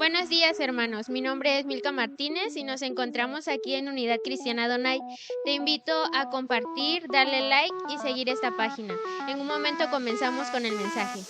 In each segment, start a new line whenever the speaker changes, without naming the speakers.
Buenos días, hermanos. Mi nombre es Milka Martínez y nos encontramos aquí en Unidad Cristiana Donay. Te invito a compartir, darle like y seguir esta página. En un momento comenzamos con el mensaje.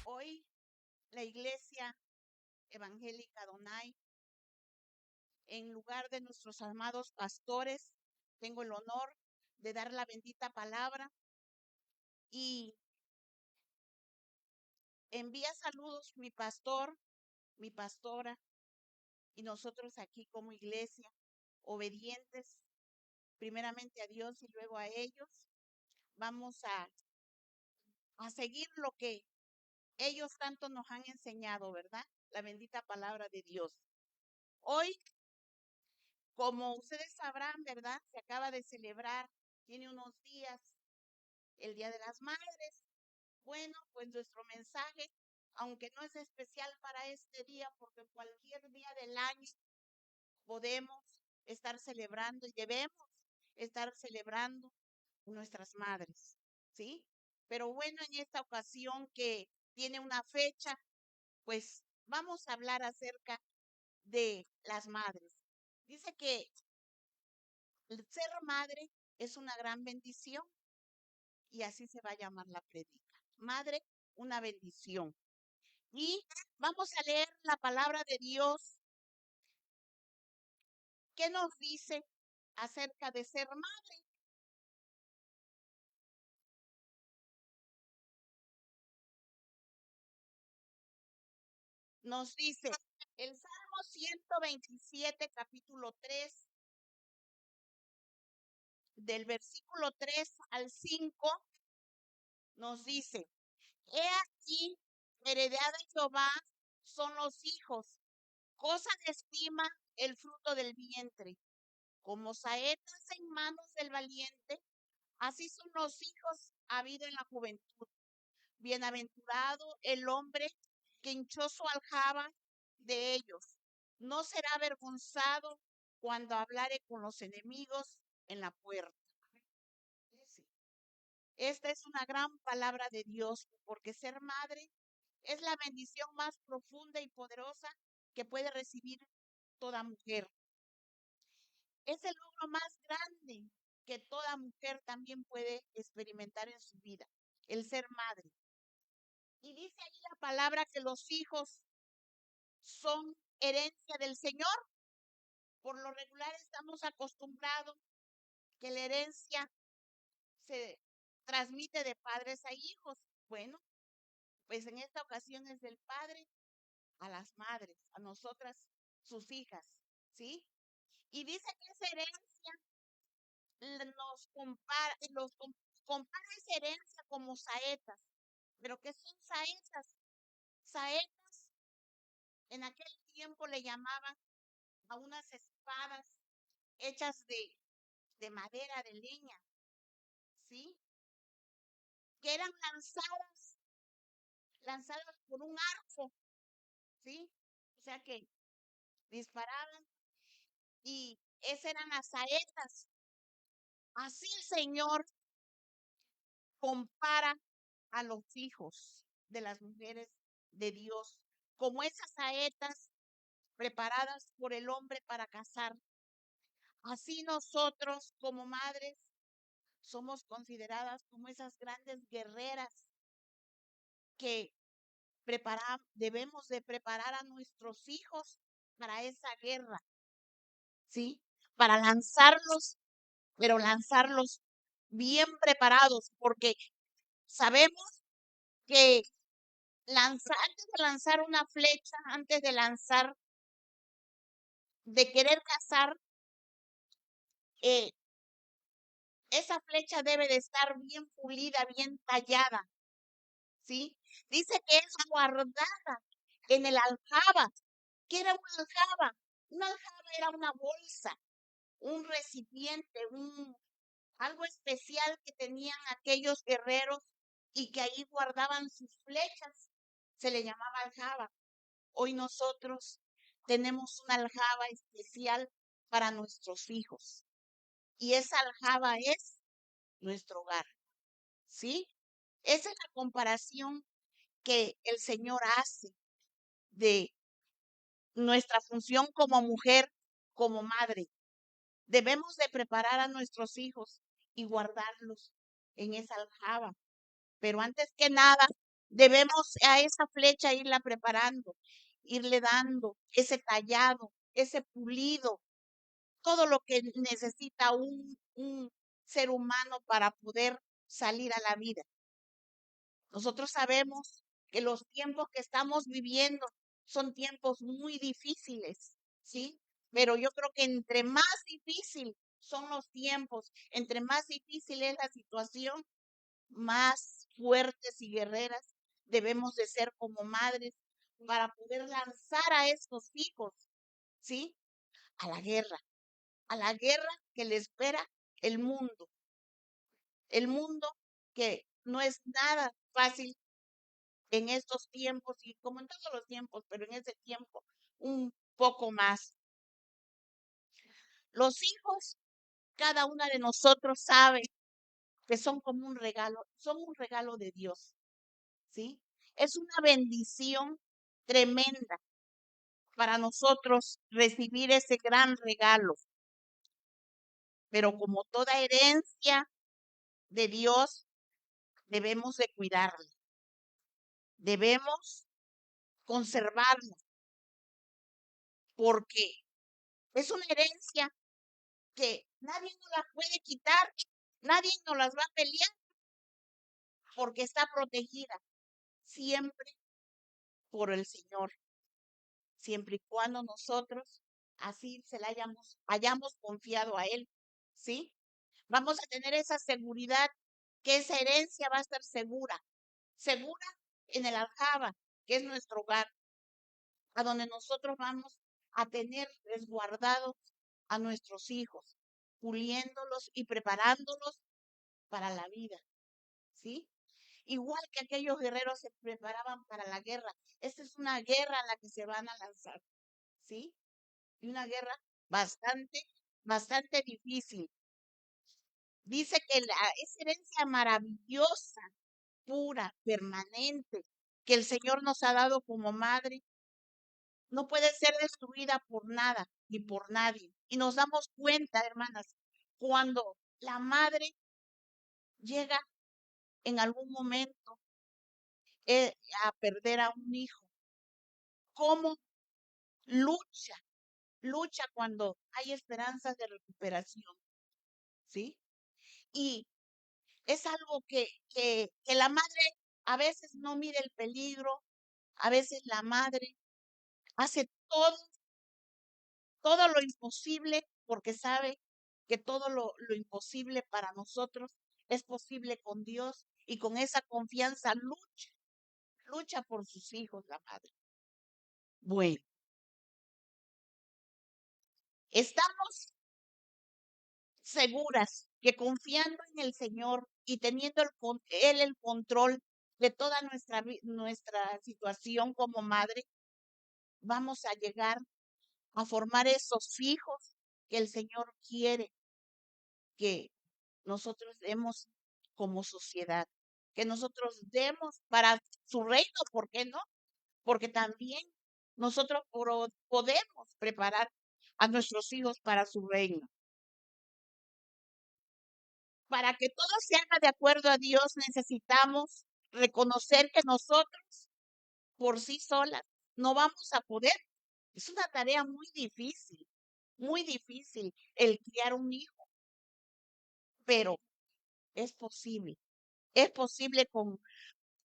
Hoy la Iglesia Evangélica Donay, en lugar de nuestros amados pastores, tengo el honor de dar la bendita palabra y envía saludos mi pastor, mi pastora y nosotros aquí como iglesia, obedientes primeramente a Dios y luego a ellos. Vamos a seguir lo que ellos tanto nos han enseñado, ¿verdad? La bendita palabra de Dios. Hoy, como ustedes sabrán, ¿verdad? Se acaba de celebrar, tiene unos días, el Día de las Madres. Bueno, pues nuestro mensaje, aunque no es especial para este día, porque cualquier día del año podemos estar celebrando y debemos estar celebrando nuestras madres, ¿sí? Pero bueno, en esta ocasión que tiene una fecha, pues vamos a hablar acerca de las madres. Dice que el ser madre es una gran bendición y así se va a llamar la prédica. Madre, una bendición. Y vamos a leer la palabra de Dios. ¿Qué nos dice acerca de ser madre? Nos dice el Salmo 127, capítulo 3, del versículo 3 al 5, nos dice: He aquí, heredad de Jehová son los hijos, cosa de estima el fruto del vientre. Como saetas en manos del valiente, así son los hijos habido en la juventud. Bienaventurado el hombre que hinchó su aljaba de ellos. No será avergonzado cuando hablare con los enemigos en la puerta. Sí. Esta es una gran palabra de Dios, porque ser madre es la bendición más profunda y poderosa que puede recibir toda mujer. Es el logro más grande que toda mujer también puede experimentar en su vida, el ser madre. Y dice ahí la palabra que los hijos son herencia del Señor. Por lo regular estamos acostumbrados que la herencia se transmite de padres a hijos. Bueno, pues en esta ocasión es del padre a las madres, a nosotras, sus hijas, ¿sí? Y dice que esa herencia compara esa herencia como saetas. ¿Pero qué son saetas? Saetas en aquel tiempo le llamaban a unas espadas hechas de madera, de leña, ¿sí? Que eran lanzadas por un arco, ¿sí? O sea que disparaban y esas eran las saetas. Así el Señor compara a los hijos de las mujeres de Dios, como esas saetas preparadas por el hombre para cazar. Así nosotros como madres somos consideradas como esas grandes guerreras que debemos de preparar a nuestros hijos para esa guerra, ¿sí? Para lanzarlos, pero lanzarlos bien preparados, porque sabemos que antes de lanzar una flecha, antes de lanzar, de querer cazar, eh, esa flecha debe de estar bien pulida, bien tallada, ¿sí? Dice que es guardada en el aljaba. ¿Qué era una aljaba? Una aljaba era una bolsa, un recipiente, algo especial que tenían aquellos guerreros y que ahí guardaban sus flechas. Se le llamaba aljaba. Hoy nosotros tenemos una aljaba especial para nuestros hijos y esa aljaba es nuestro hogar, ¿sí? Esa es la comparación que el Señor hace de nuestra función como mujer, como madre. Debemos de preparar a nuestros hijos y guardarlos en esa aljaba. Pero antes que nada, debemos a esa flecha irla preparando, irle dando ese tallado, ese pulido, todo lo que necesita un ser humano para poder salir a la vida. Nosotros sabemos que los tiempos que estamos viviendo son tiempos muy difíciles, ¿sí? Pero yo creo que entre más difícil son los tiempos, entre más difícil es la situación, más fuertes y guerreras debemos de ser como madres para poder lanzar a estos hijos, ¿sí? A la guerra que le espera el mundo, el mundo que no es nada fácil en estos tiempos y como en todos los tiempos, pero en ese tiempo un poco más. Los hijos, cada una de nosotros sabe que son como un regalo, son un regalo de Dios, ¿sí? Es una bendición tremenda para nosotros recibir ese gran regalo, pero como toda herencia de Dios, debemos de cuidarla, debemos conservarla, porque es una herencia que nadie nos la puede quitar, nadie nos las va a pelear porque está protegida siempre por el Señor, siempre y cuando nosotros así hayamos confiado a Él, ¿sí? Vamos a tener esa seguridad que esa herencia va a estar segura, segura en el aljaba, que es nuestro hogar, a donde nosotros vamos a tener resguardados a nuestros hijos, puliéndolos y preparándolos para la vida, ¿sí? Igual que aquellos guerreros se preparaban para la guerra. Esta es una guerra a la que se van a lanzar, ¿sí? Y una guerra bastante, bastante difícil. Dice que es herencia maravillosa, pura, permanente, que el Señor nos ha dado como madre, no puede ser destruida por nada ni por nadie. Y nos damos cuenta, hermanas, cuando la madre llega en algún momento a perder a un hijo, cómo lucha, lucha cuando hay esperanzas de recuperación, ¿sí? Y es algo que la madre a veces no mide el peligro, a veces la madre hace todo lo imposible porque sabe que todo lo imposible para nosotros es posible con Dios y con esa confianza lucha por sus hijos la madre. Bueno, estamos seguras que confiando en el Señor y teniendo Él el control de toda nuestra situación como madre, vamos a llegar a formar esos hijos que el Señor quiere que nosotros demos como sociedad, que nosotros demos para su reino, ¿por qué no? Porque también nosotros podemos preparar a nuestros hijos para su reino. Para que todo se haga de acuerdo a Dios, necesitamos reconocer que nosotros por sí solas no vamos a poder. Es una tarea muy difícil el criar un hijo, pero es posible. Es posible con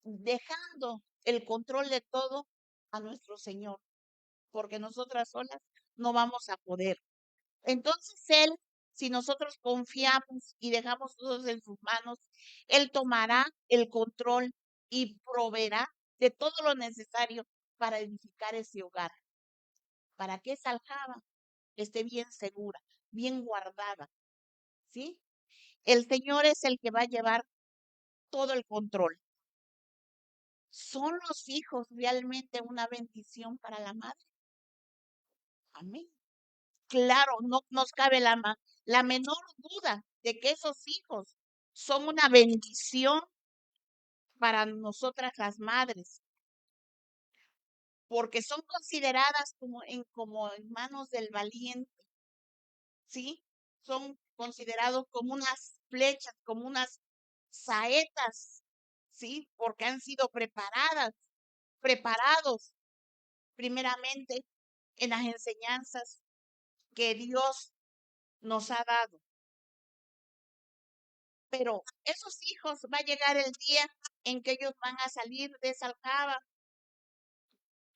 dejando el control de todo a nuestro Señor, porque nosotras solas no vamos a poder. Entonces Él, si nosotros confiamos y dejamos todos en sus manos, Él tomará el control y proveerá de todo lo necesario para edificar ese hogar, para que esa aljaba esté bien segura, bien guardada, ¿sí? El Señor es el que va a llevar todo el control. ¿Son los hijos realmente una bendición para la madre? Amén. Claro, no nos cabe la menor duda de que esos hijos son una bendición para nosotras las madres, porque son consideradas como en manos del valiente, ¿sí? Son considerados como unas flechas, como unas saetas, ¿sí? Porque han sido preparados primeramente en las enseñanzas que Dios nos ha dado. Pero esos hijos va a llegar el día en que ellos van a salir de esa aljaba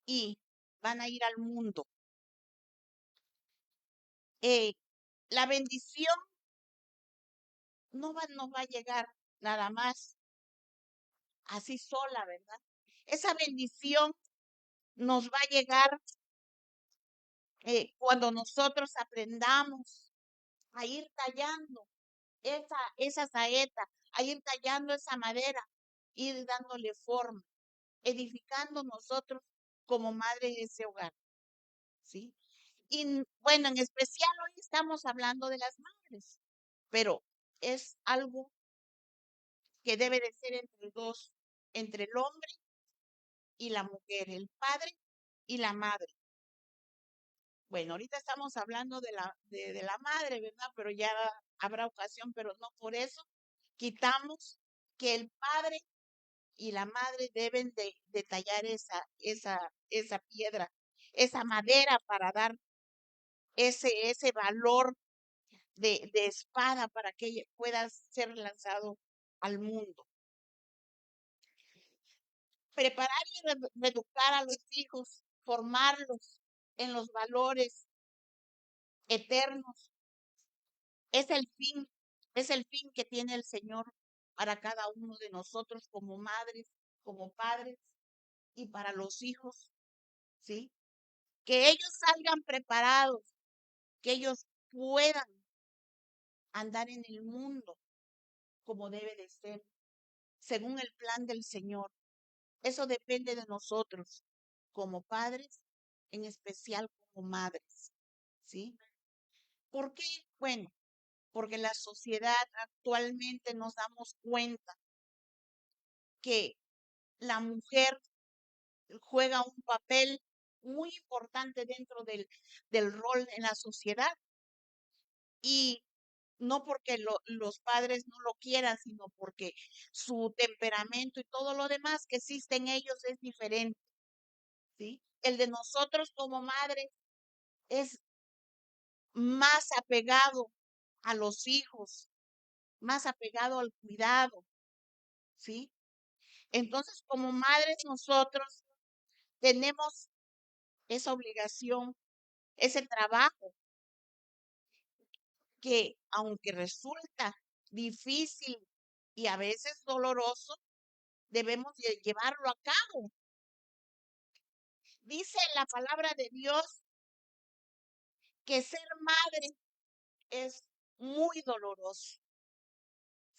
y van a ir al mundo. La bendición no va a llegar nada más así sola, ¿verdad? Esa bendición nos va a llegar cuando nosotros aprendamos a ir tallando esa saeta, a ir tallando esa madera, ir dándole forma, edificando nosotros como madres de ese hogar, ¿sí? Y bueno, en especial hoy estamos hablando de las madres, pero es algo que debe de ser entre dos, entre el hombre y la mujer, el padre y la madre. Bueno, ahorita estamos hablando de la madre, ¿verdad? Pero ya habrá ocasión, pero no por eso quitamos que el padre y la madre deben de tallar esa piedra, esa madera para dar ese valor de espada para que pueda ser lanzado al mundo. Preparar y reeducar a los hijos, formarlos en los valores eternos, es es el fin que tiene el Señor para cada uno de nosotros como madres, como padres y para los hijos, ¿sí? Que ellos salgan preparados, que ellos puedan andar en el mundo como debe de ser, según el plan del Señor. Eso depende de nosotros, como padres, en especial como madres, ¿sí? ¿Por qué? Bueno, porque la sociedad actualmente nos damos cuenta que la mujer juega un papel muy importante dentro del rol en la sociedad y no porque los padres no lo quieran, sino porque su temperamento y todo lo demás que existe en ellos es diferente, ¿sí? El de nosotros como madres es más apegado a los hijos, más apegado al cuidado, ¿sí? Entonces, como madres nosotros tenemos esa obligación, ese trabajo que aunque resulta difícil y a veces doloroso, debemos de llevarlo a cabo. Dice la palabra de Dios que ser madre es muy doloroso,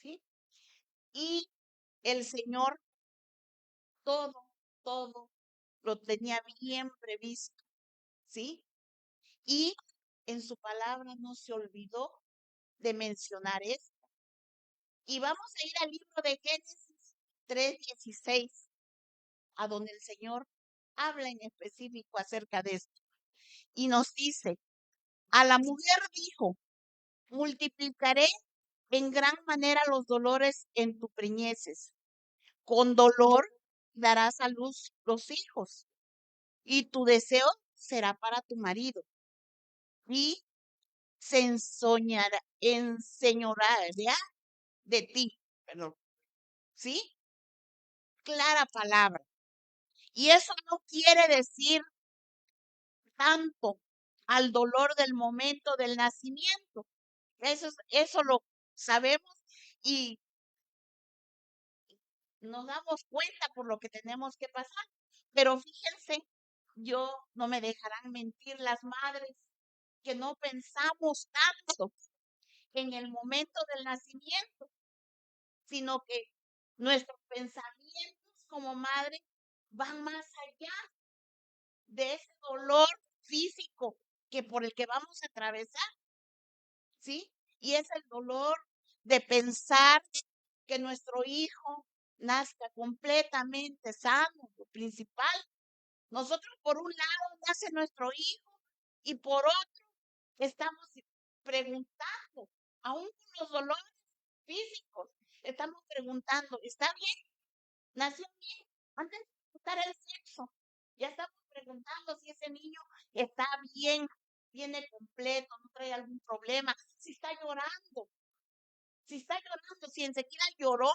¿sí? Y el Señor todo, todo lo tenía bien previsto, ¿sí? Y en su palabra no se olvidó de mencionar esto. Y vamos a ir al libro de Génesis 3:16, a donde el Señor habla en específico acerca de esto. Y nos dice, a la mujer dijo, multiplicaré en gran manera los dolores en tu preñeces. Con dolor darás a luz los hijos, y tu deseo será para tu marido, y enseñoreará de ti. Perdón. ¿Sí? Clara palabra. Y eso no quiere decir tanto al dolor del momento del nacimiento. Eso lo sabemos y nos damos cuenta por lo que tenemos que pasar. Pero fíjense, yo no me dejarán mentir las madres que no pensamos tanto en el momento del nacimiento, sino que nuestros pensamientos como madre van más allá de ese dolor físico que por el que vamos a atravesar, ¿sí? Y es el dolor de pensar que nuestro hijo nazca completamente sano, lo principal. Nosotros por un lado nace nuestro hijo y por otro estamos preguntando, aún con los dolores físicos, estamos preguntando, ¿está bien? ¿Nació bien? Antes de disfrutar el sexo, ya estamos preguntando si ese niño está bien, viene completo, no trae algún problema, si está llorando, si enseguida lloró,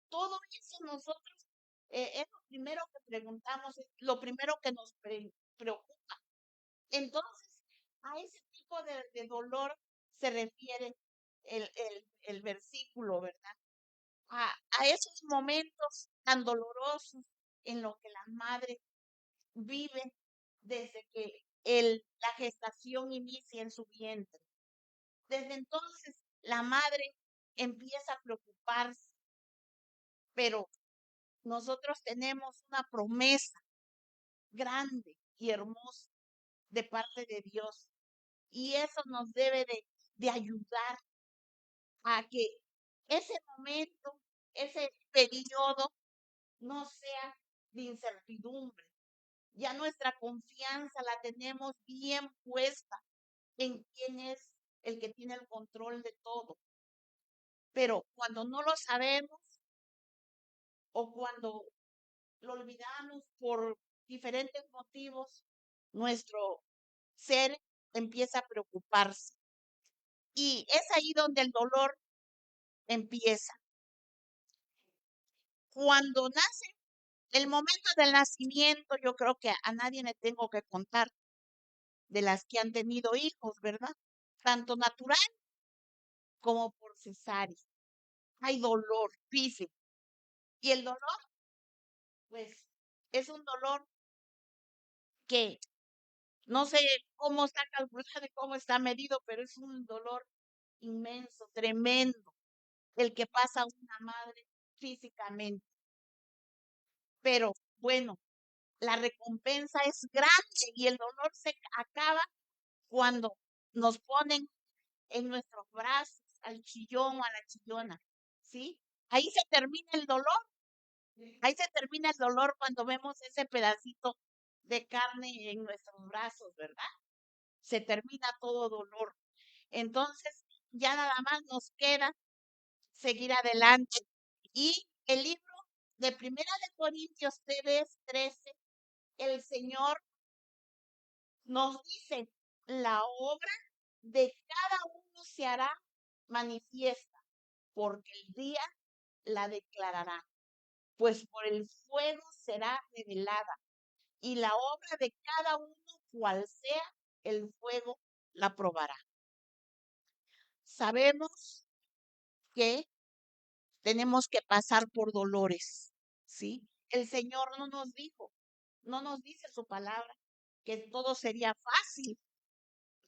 todo eso nosotros es lo primero que preguntamos, es lo primero que nos preocupa. Entonces, a ese tipo de dolor se refiere el versículo, ¿verdad? A esos momentos tan dolorosos en los que la madre vive desde que la gestación inicia en su vientre. Desde entonces, la madre empieza a preocuparse, pero nosotros tenemos una promesa grande y hermosa de parte de Dios. Y eso nos debe de ayudar a que ese momento, ese periodo, no sea de incertidumbre. Ya nuestra confianza la tenemos bien puesta en quién es el que tiene el control de todo. Pero cuando no lo sabemos o cuando lo olvidamos por diferentes motivos, nuestro ser empieza a preocuparse. Y es ahí donde el dolor empieza. Cuando nace, el momento del nacimiento, yo creo que a nadie le tengo que contar de las que han tenido hijos, ¿verdad? Tanto natural como por cesárea. Hay dolor físico. Y el dolor, pues, es un dolor que no sé cómo está calculado y cómo está medido, pero es un dolor inmenso, tremendo, el que pasa una madre físicamente. Pero bueno, la recompensa es grande y el dolor se acaba cuando nos ponen en nuestros brazos al chillón o a la chillona, ¿sí? Ahí se termina el dolor, ahí se termina el dolor cuando vemos ese pedacito de carne en nuestros brazos, ¿verdad? Se termina todo dolor. Entonces, ya nada más nos queda seguir adelante. Y el libro de Primera de Corintios 3:13, el Señor nos dice, la obra de cada uno se hará manifiesta, porque el día la declarará, pues por el fuego será revelada, y la obra de cada uno, cual sea el fuego, la probará. Sabemos que tenemos que pasar por dolores, ¿sí? El Señor no nos dijo, no nos dice su palabra, que todo sería fácil,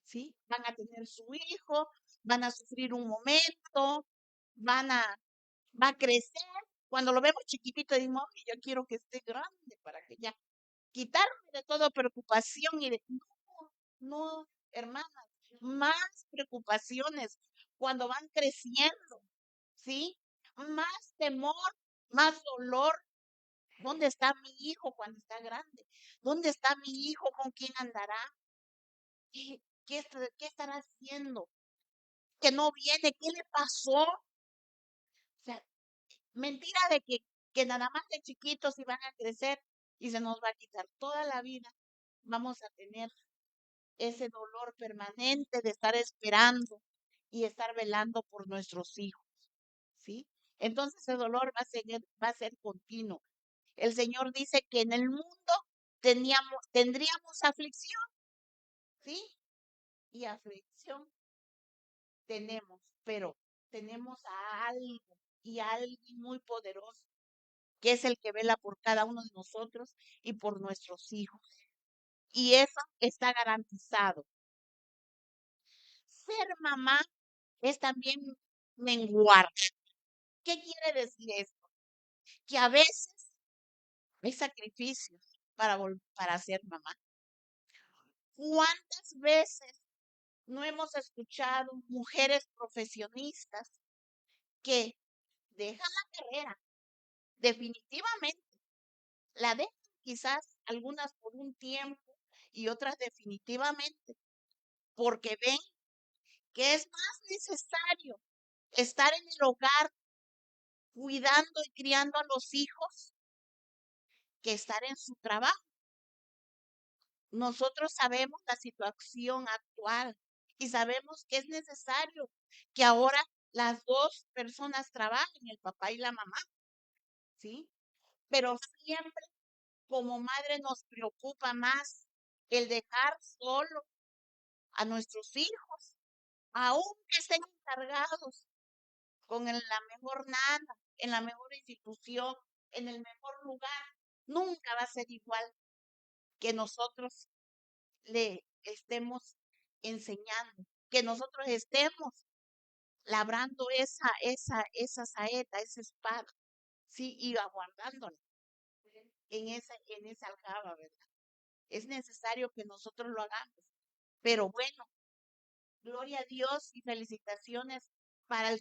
¿sí? Van a tener su hijo, van a sufrir un momento, va a crecer. Cuando lo vemos chiquitito, decimos, "Ay, yo quiero que esté grande para que ya quitarme de toda preocupación y de no, no, hermanas, más preocupaciones cuando van creciendo, ¿sí? Más temor, más dolor. ¿Dónde está mi hijo cuando está grande? ¿Dónde está mi hijo? ¿Con quién andará? ¿Qué estará haciendo? Que no viene, ¿qué le pasó? O sea, mentira de que nada más de chiquitos y van a crecer y se nos va a quitar toda la vida. Vamos a tener ese dolor permanente de estar esperando y estar velando por nuestros hijos, ¿sí? Entonces ese dolor va a ser continuo. El Señor dice que en el mundo tendríamos aflicción, ¿sí? Y aflicción tenemos, pero tenemos a algo y a alguien muy poderoso, que es el que vela por cada uno de nosotros y por nuestros hijos. Y eso está garantizado. Ser mamá es también menguar. ¿Qué quiere decir esto? Que a veces hay sacrificios para ser mamá. ¿Cuántas veces no hemos escuchado mujeres profesionistas que dejan la carrera? Definitivamente la dejan, quizás algunas por un tiempo y otras definitivamente, porque ven que es más necesario estar en el hogar cuidando y criando a los hijos que estar en su trabajo. Nosotros sabemos la situación actual y sabemos que es necesario que ahora las dos personas trabajen, el papá y la mamá, ¿sí? Pero siempre como madre nos preocupa más el dejar solo a nuestros hijos, aunque estén encargados con la mejor nana, en la mejor institución, en el mejor lugar. Nunca va a ser igual que nosotros le estemos enseñando, que nosotros estemos labrando esa saeta, esa espada, sí, y aguardándola en esa aljaba, ¿verdad? Es necesario que nosotros lo hagamos. Pero bueno, gloria a Dios y felicitaciones para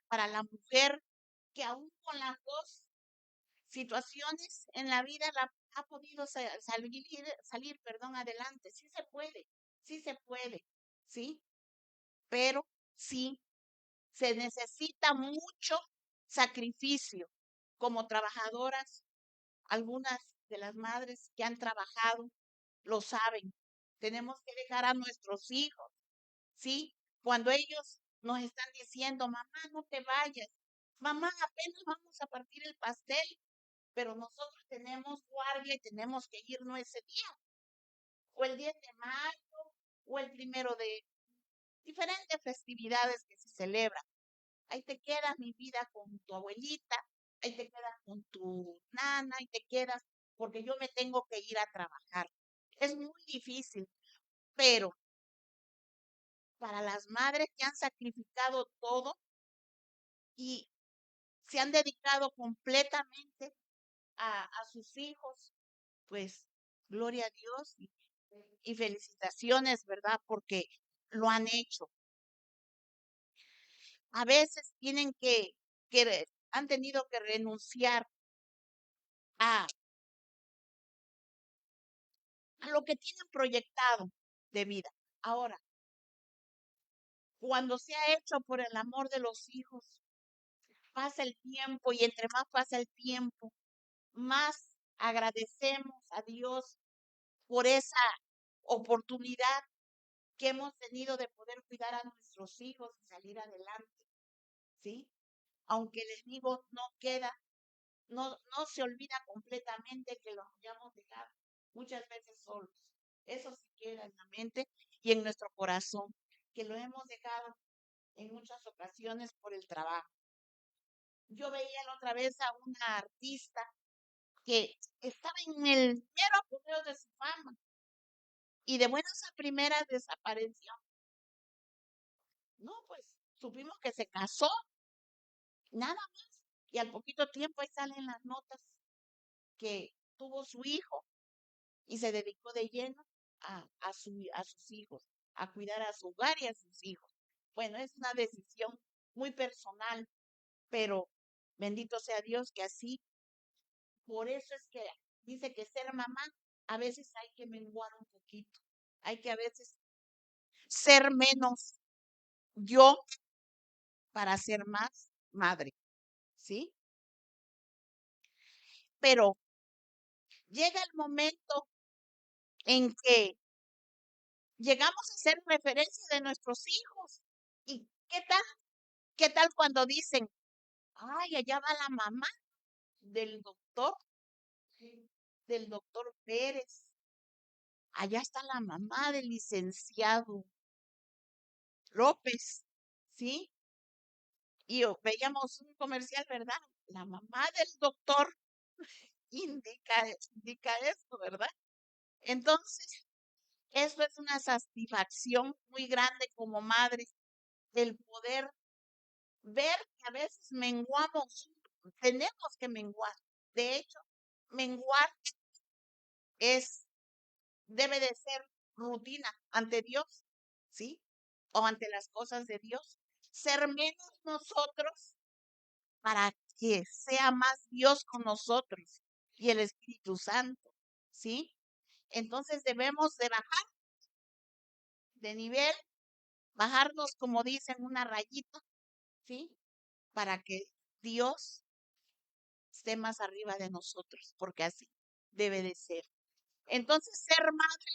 para la mujer que aún con las dos situaciones en la vida ha podido salir, perdón, adelante. Sí se puede, ¿sí? Pero sí se necesita mucho sacrificio como trabajadoras. Algunas de las madres que han trabajado lo saben. Tenemos que dejar a nuestros hijos, ¿sí? Cuando ellos nos están diciendo, mamá, no te vayas, mamá, apenas vamos a partir el pastel, pero nosotros tenemos guardia y tenemos que irnos ese día, o el 10 de mayo, o el 1 de diferentes festividades que se celebran. Ahí te quedas, mi vida, con tu abuelita, ahí te quedas con tu nana, ahí te quedas, porque yo me tengo que ir a trabajar. Es muy difícil, pero para las madres que han sacrificado todo y se han dedicado completamente a sus hijos, pues gloria a Dios y felicitaciones, ¿verdad? Porque lo han hecho. A veces han tenido que renunciar a, a lo que tienen proyectado de vida. Ahora, cuando se ha hecho por el amor de los hijos, pasa el tiempo y entre más pasa el tiempo, más agradecemos a Dios por esa oportunidad que hemos tenido de poder cuidar a nuestros hijos y salir adelante, ¿sí? Aunque les digo, no se olvida completamente que los hayamos dejado muchas veces solos. Eso sí queda en la mente y en nuestro corazón, que lo hemos dejado en muchas ocasiones por el trabajo. Yo veía la otra vez a una artista que estaba en el mero apogeo de su fama y de buenas a primeras desapareció. No, pues supimos que se casó, nada más. Y al poquito tiempo ahí salen las notas que tuvo su hijo y se dedicó de lleno a sus hijos, a cuidar a su hogar y a sus hijos. Bueno, es una decisión muy personal, pero bendito sea Dios que así, por eso es que dice que ser mamá, a veces hay que menguar un poquito, hay que a veces ser menos yo para ser más madre, ¿sí? Pero llega el momento en que llegamos a ser referencia de nuestros hijos. ¿Y qué tal? ¿Qué tal cuando dicen, ay, allá va la mamá del doctor, del doctor Pérez? Allá está la mamá del licenciado López, ¿sí? Y veíamos un comercial, ¿verdad? La mamá del doctor indica esto, ¿verdad? Entonces, eso es una satisfacción muy grande como madre, el poder ver que a veces menguamos, tenemos que menguar. De hecho, menguar es, debe de ser rutina ante Dios, ¿sí? O ante las cosas de Dios. Ser menos nosotros para que sea más Dios con nosotros y el Espíritu Santo, ¿sí? Entonces debemos de bajar de nivel, bajarnos, como dicen, una rayita, ¿sí? Para que Dios esté más arriba de nosotros, porque así debe de ser. Entonces, ser madre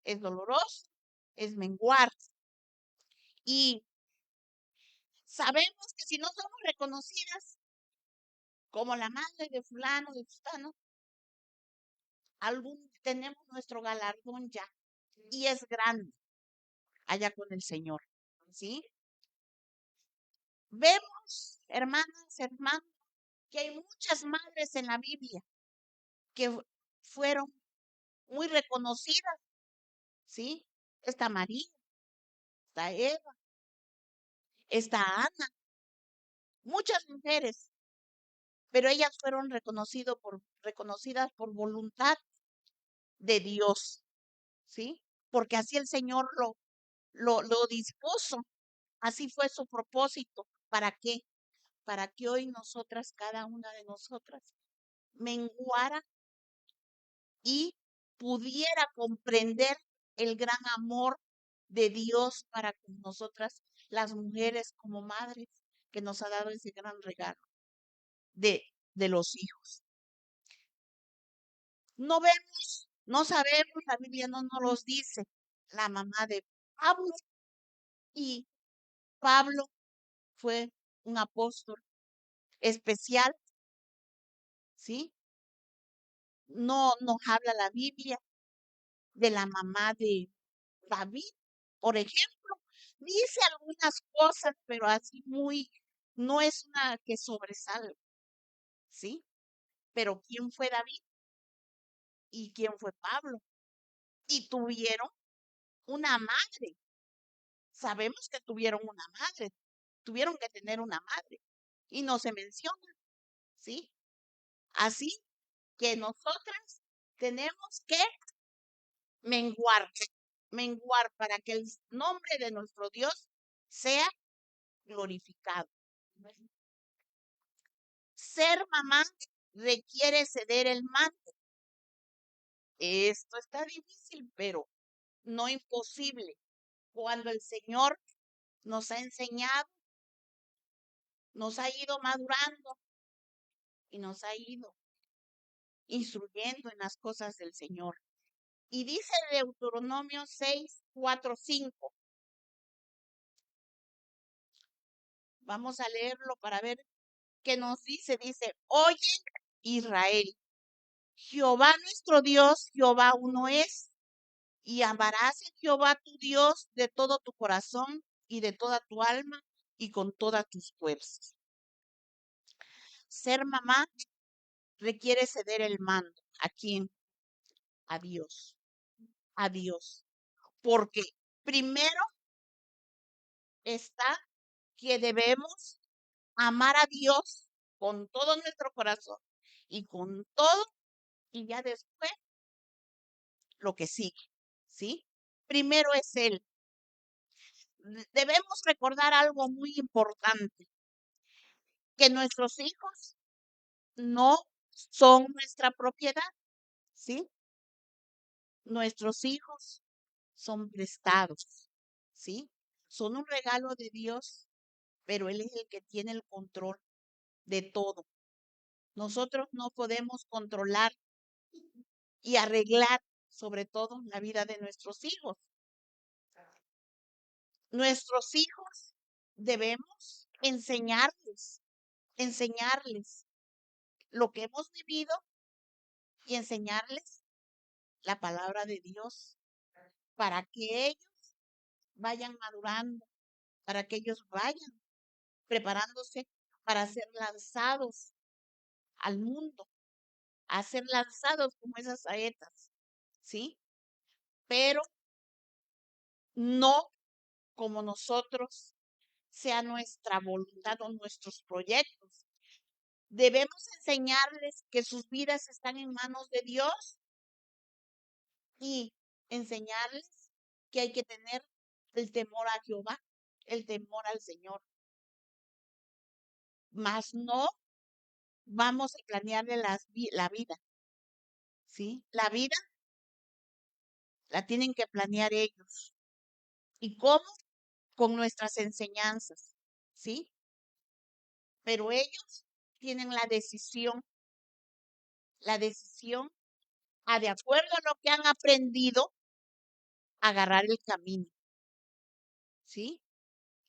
es doloroso, es menguar. Y sabemos que si no somos reconocidas como la madre de fulano, de fulano, tenemos nuestro galardón ya. Y es grande allá con el Señor. ¿Sí? Vemos, hermanas, hermanos, que hay muchas madres en la Biblia que fueron muy reconocidas. ¿Sí? Está María, está Eva, está Ana, muchas mujeres, pero ellas fueron reconocidas por voluntad de Dios, ¿sí? Porque así el Señor lo dispuso, así fue su propósito. ¿Para qué? Para que hoy nosotras, cada una de nosotras, menguara y pudiera comprender el gran amor de Dios para con nosotras, las mujeres como madres, que nos ha dado ese gran regalo de, de los hijos. No vemos, no sabemos, la Biblia no nos los dice, la mamá de Pablo. Y Pablo fue un apóstol especial, ¿sí? No nos habla la Biblia de la mamá de David, por ejemplo. Dice algunas cosas, pero así muy, no es una que sobresale, ¿sí? Pero ¿quién fue David y quién fue Pablo? Y tuvieron una madre. Sabemos que tuvieron una madre, tuvieron que tener una madre. Y no se menciona, ¿sí? Así que nosotras tenemos que menguar, menguar para que el nombre de nuestro Dios sea glorificado. Ser mamá requiere ceder el mando. Esto está difícil, pero no imposible. Cuando el Señor nos ha enseñado, nos ha ido madurando y nos ha ido instruyendo en las cosas del Señor. Y dice Deuteronomio 6, 4, 5. Vamos a leerlo para ver qué nos dice. Dice, oye Israel, Jehová nuestro Dios, Jehová uno es, y amarás a Jehová tu Dios de todo tu corazón y de toda tu alma y con todas tus fuerzas. Ser mamá requiere ceder el mando. ¿A quién? A Dios. A Dios. Porque primero está que debemos amar a Dios con todo nuestro corazón y con todo, y ya después lo que sigue, ¿sí? Primero es Él. Debemos recordar algo muy importante, que nuestros hijos no son nuestra propiedad, ¿sí? Nuestros hijos son prestados, ¿sí? Son un regalo de Dios, pero Él es el que tiene el control de todo. Nosotros no podemos controlar y arreglar, sobre todo, la vida de nuestros hijos. Nuestros hijos debemos enseñarles lo que hemos vivido y enseñarles la palabra de Dios para que ellos vayan madurando, para que ellos vayan preparándose para ser lanzados al mundo, a ser lanzados como esas saetas, ¿sí? Pero no como nosotros sea nuestra voluntad o nuestros proyectos. Debemos enseñarles que sus vidas están en manos de Dios y enseñarles que hay que tener el temor a Jehová, el temor al Señor. Mas no vamos a planearle la vida, ¿sí? La vida la tienen que planear ellos. ¿Y cómo? Con nuestras enseñanzas, ¿sí? Pero ellos tienen la decisión a de acuerdo a lo que han aprendido, agarrar el camino, ¿sí?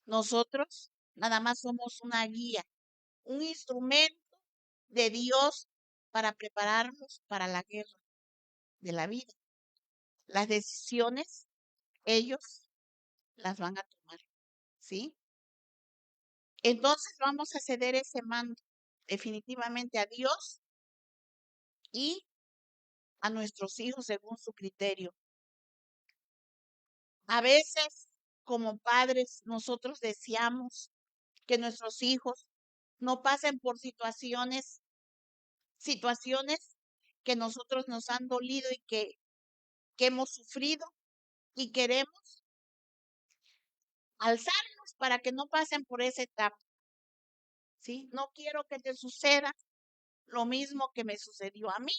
Nosotros nada más somos una guía, un instrumento de Dios para prepararnos para la guerra de la vida. Las decisiones, ellos las van a tomar, ¿sí? Entonces vamos a ceder ese mando definitivamente a Dios y a nuestros hijos según su criterio. A veces, como padres, nosotros deseamos que nuestros hijos no pasen por situaciones que nosotros nos han dolido y que hemos sufrido y queremos alzarlos para que no pasen por esa etapa, ¿sí? No quiero que te suceda lo mismo que me sucedió a mí,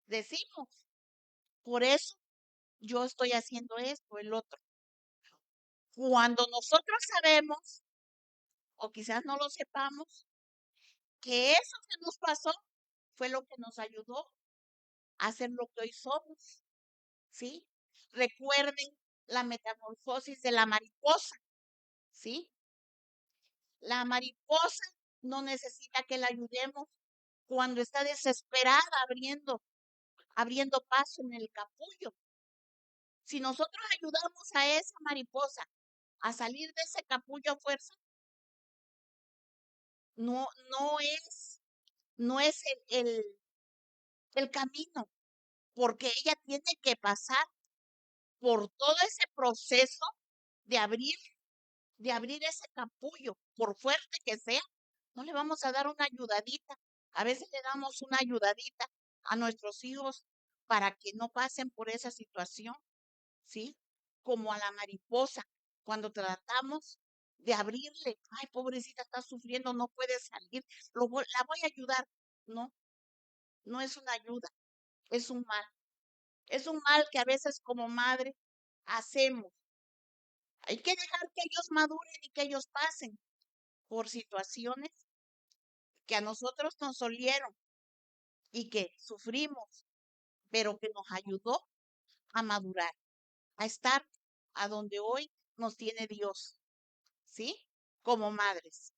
decimos. Por eso yo estoy haciendo esto, el otro. Cuando nosotros sabemos, o quizás no lo sepamos, que eso que nos pasó fue lo que nos ayudó a ser lo que hoy somos, ¿sí? Recuerden la metamorfosis de la mariposa, ¿sí? La mariposa no necesita que la ayudemos cuando está desesperada abriendo paso en el capullo. Si nosotros ayudamos a esa mariposa a salir de ese capullo a fuerza, no, no es el camino, porque ella tiene que pasar por todo ese proceso de abrir, de abrir ese capullo, por fuerte que sea. No le vamos a dar una ayudadita. A veces le damos una ayudadita a nuestros hijos para que no pasen por esa situación, ¿sí? Como a la mariposa, cuando tratamos de abrirle, ay, pobrecita, está sufriendo, no puede salir, la voy a ayudar. No, no es una ayuda, es un mal. Es un mal que a veces como madre hacemos. Hay que dejar que ellos maduren y que ellos pasen por situaciones que a nosotros nos dolieron y que sufrimos, pero que nos ayudó a madurar, a estar a donde hoy nos tiene Dios, ¿sí? Como madres.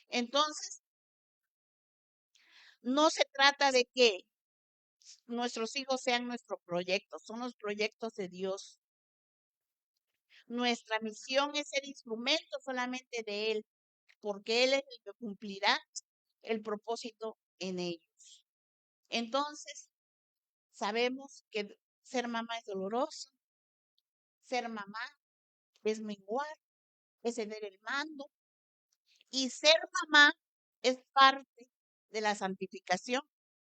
Entonces, no se trata de que nuestros hijos sean nuestro proyecto, son los proyectos de Dios. Nuestra misión es ser instrumento solamente de Él, porque Él es el que cumplirá el propósito en ellos. Entonces, sabemos que ser mamá es doloroso, ser mamá es menguar, es ceder el mando, Y ser mamá es parte de la santificación.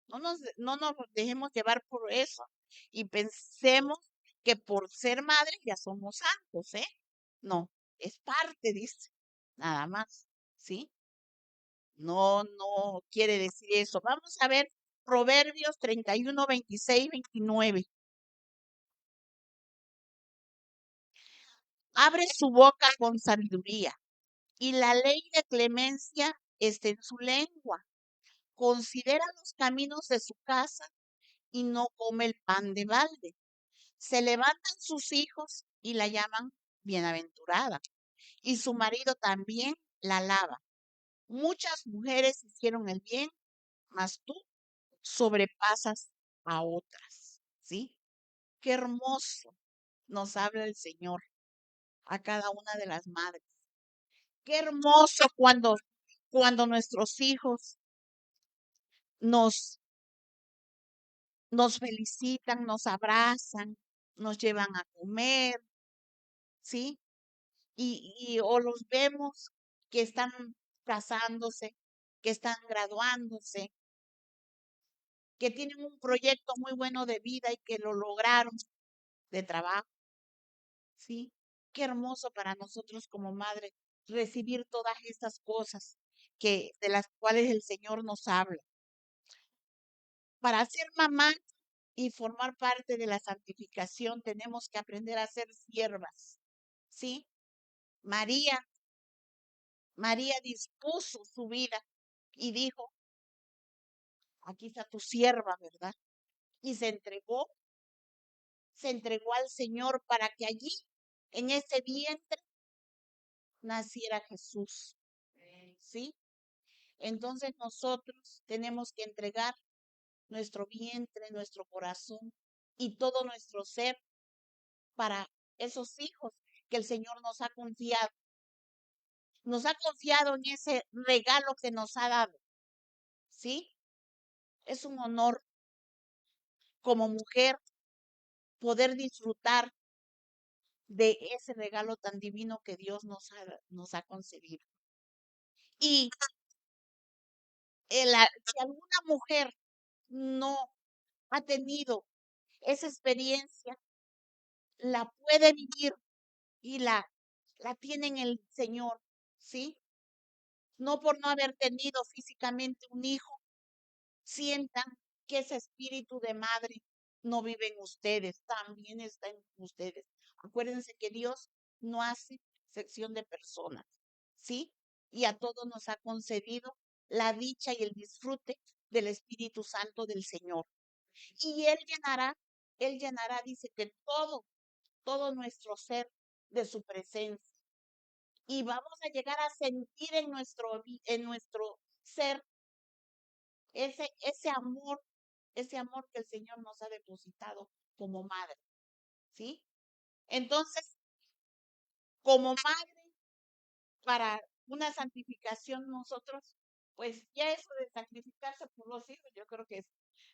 No nos dejemos llevar por eso y pensemos que por ser madre ya somos santos, ¿eh? No, es parte, dice, nada más, ¿sí? No quiere decir eso. Vamos a ver Proverbios 31, 26, 29. Abre su boca con sabiduría y la ley de clemencia está en su lengua. Considera los caminos de su casa y no come el pan de balde. Se levantan sus hijos y la llaman bienaventurada, y su marido también la alaba. Muchas mujeres hicieron el bien, mas tú sobrepasas a otras, ¿sí? Qué hermoso nos habla el Señor a cada una de las madres. Qué hermoso cuando nuestros hijos nos, nos felicitan, nos abrazan, nos llevan a comer, ¿sí? O los vemos que están casándose, que están graduándose, que tienen un proyecto muy bueno de vida y que lo lograron de trabajo, ¿sí? Qué hermoso para nosotros como madre recibir todas estas cosas de las cuales el Señor nos habla. Para ser mamá y formar parte de la santificación tenemos que aprender a ser siervas, ¿sí? María, María dispuso su vida y dijo, aquí está tu sierva, ¿verdad? Y se entregó al Señor para que allí, en ese vientre, naciera Jesús, ¿sí? Entonces nosotros tenemos que entregar nuestro vientre, nuestro corazón y todo nuestro ser para esos hijos que el Señor nos ha confiado. Nos ha confiado en ese regalo que nos ha dado, ¿sí? Es un honor como mujer poder disfrutar de ese regalo tan divino que Dios nos ha concebido. Y si alguna mujer no ha tenido esa experiencia, la puede vivir y la tiene en el Señor, ¿sí? No por no haber tenido físicamente un hijo, sientan que ese espíritu de madre no vive en ustedes, también está en ustedes. Acuérdense que Dios no hace sección de personas, ¿sí? Y a todos nos ha concedido la dicha y el disfrute del Espíritu Santo del Señor. Y Él llenará, dice que todo nuestro ser de su presencia. Y vamos a llegar a sentir en nuestro ser ese amor que el Señor nos ha depositado como madre, ¿sí? Entonces, como madre, para una santificación nosotros, pues ya eso de sacrificarse por los hijos, yo creo que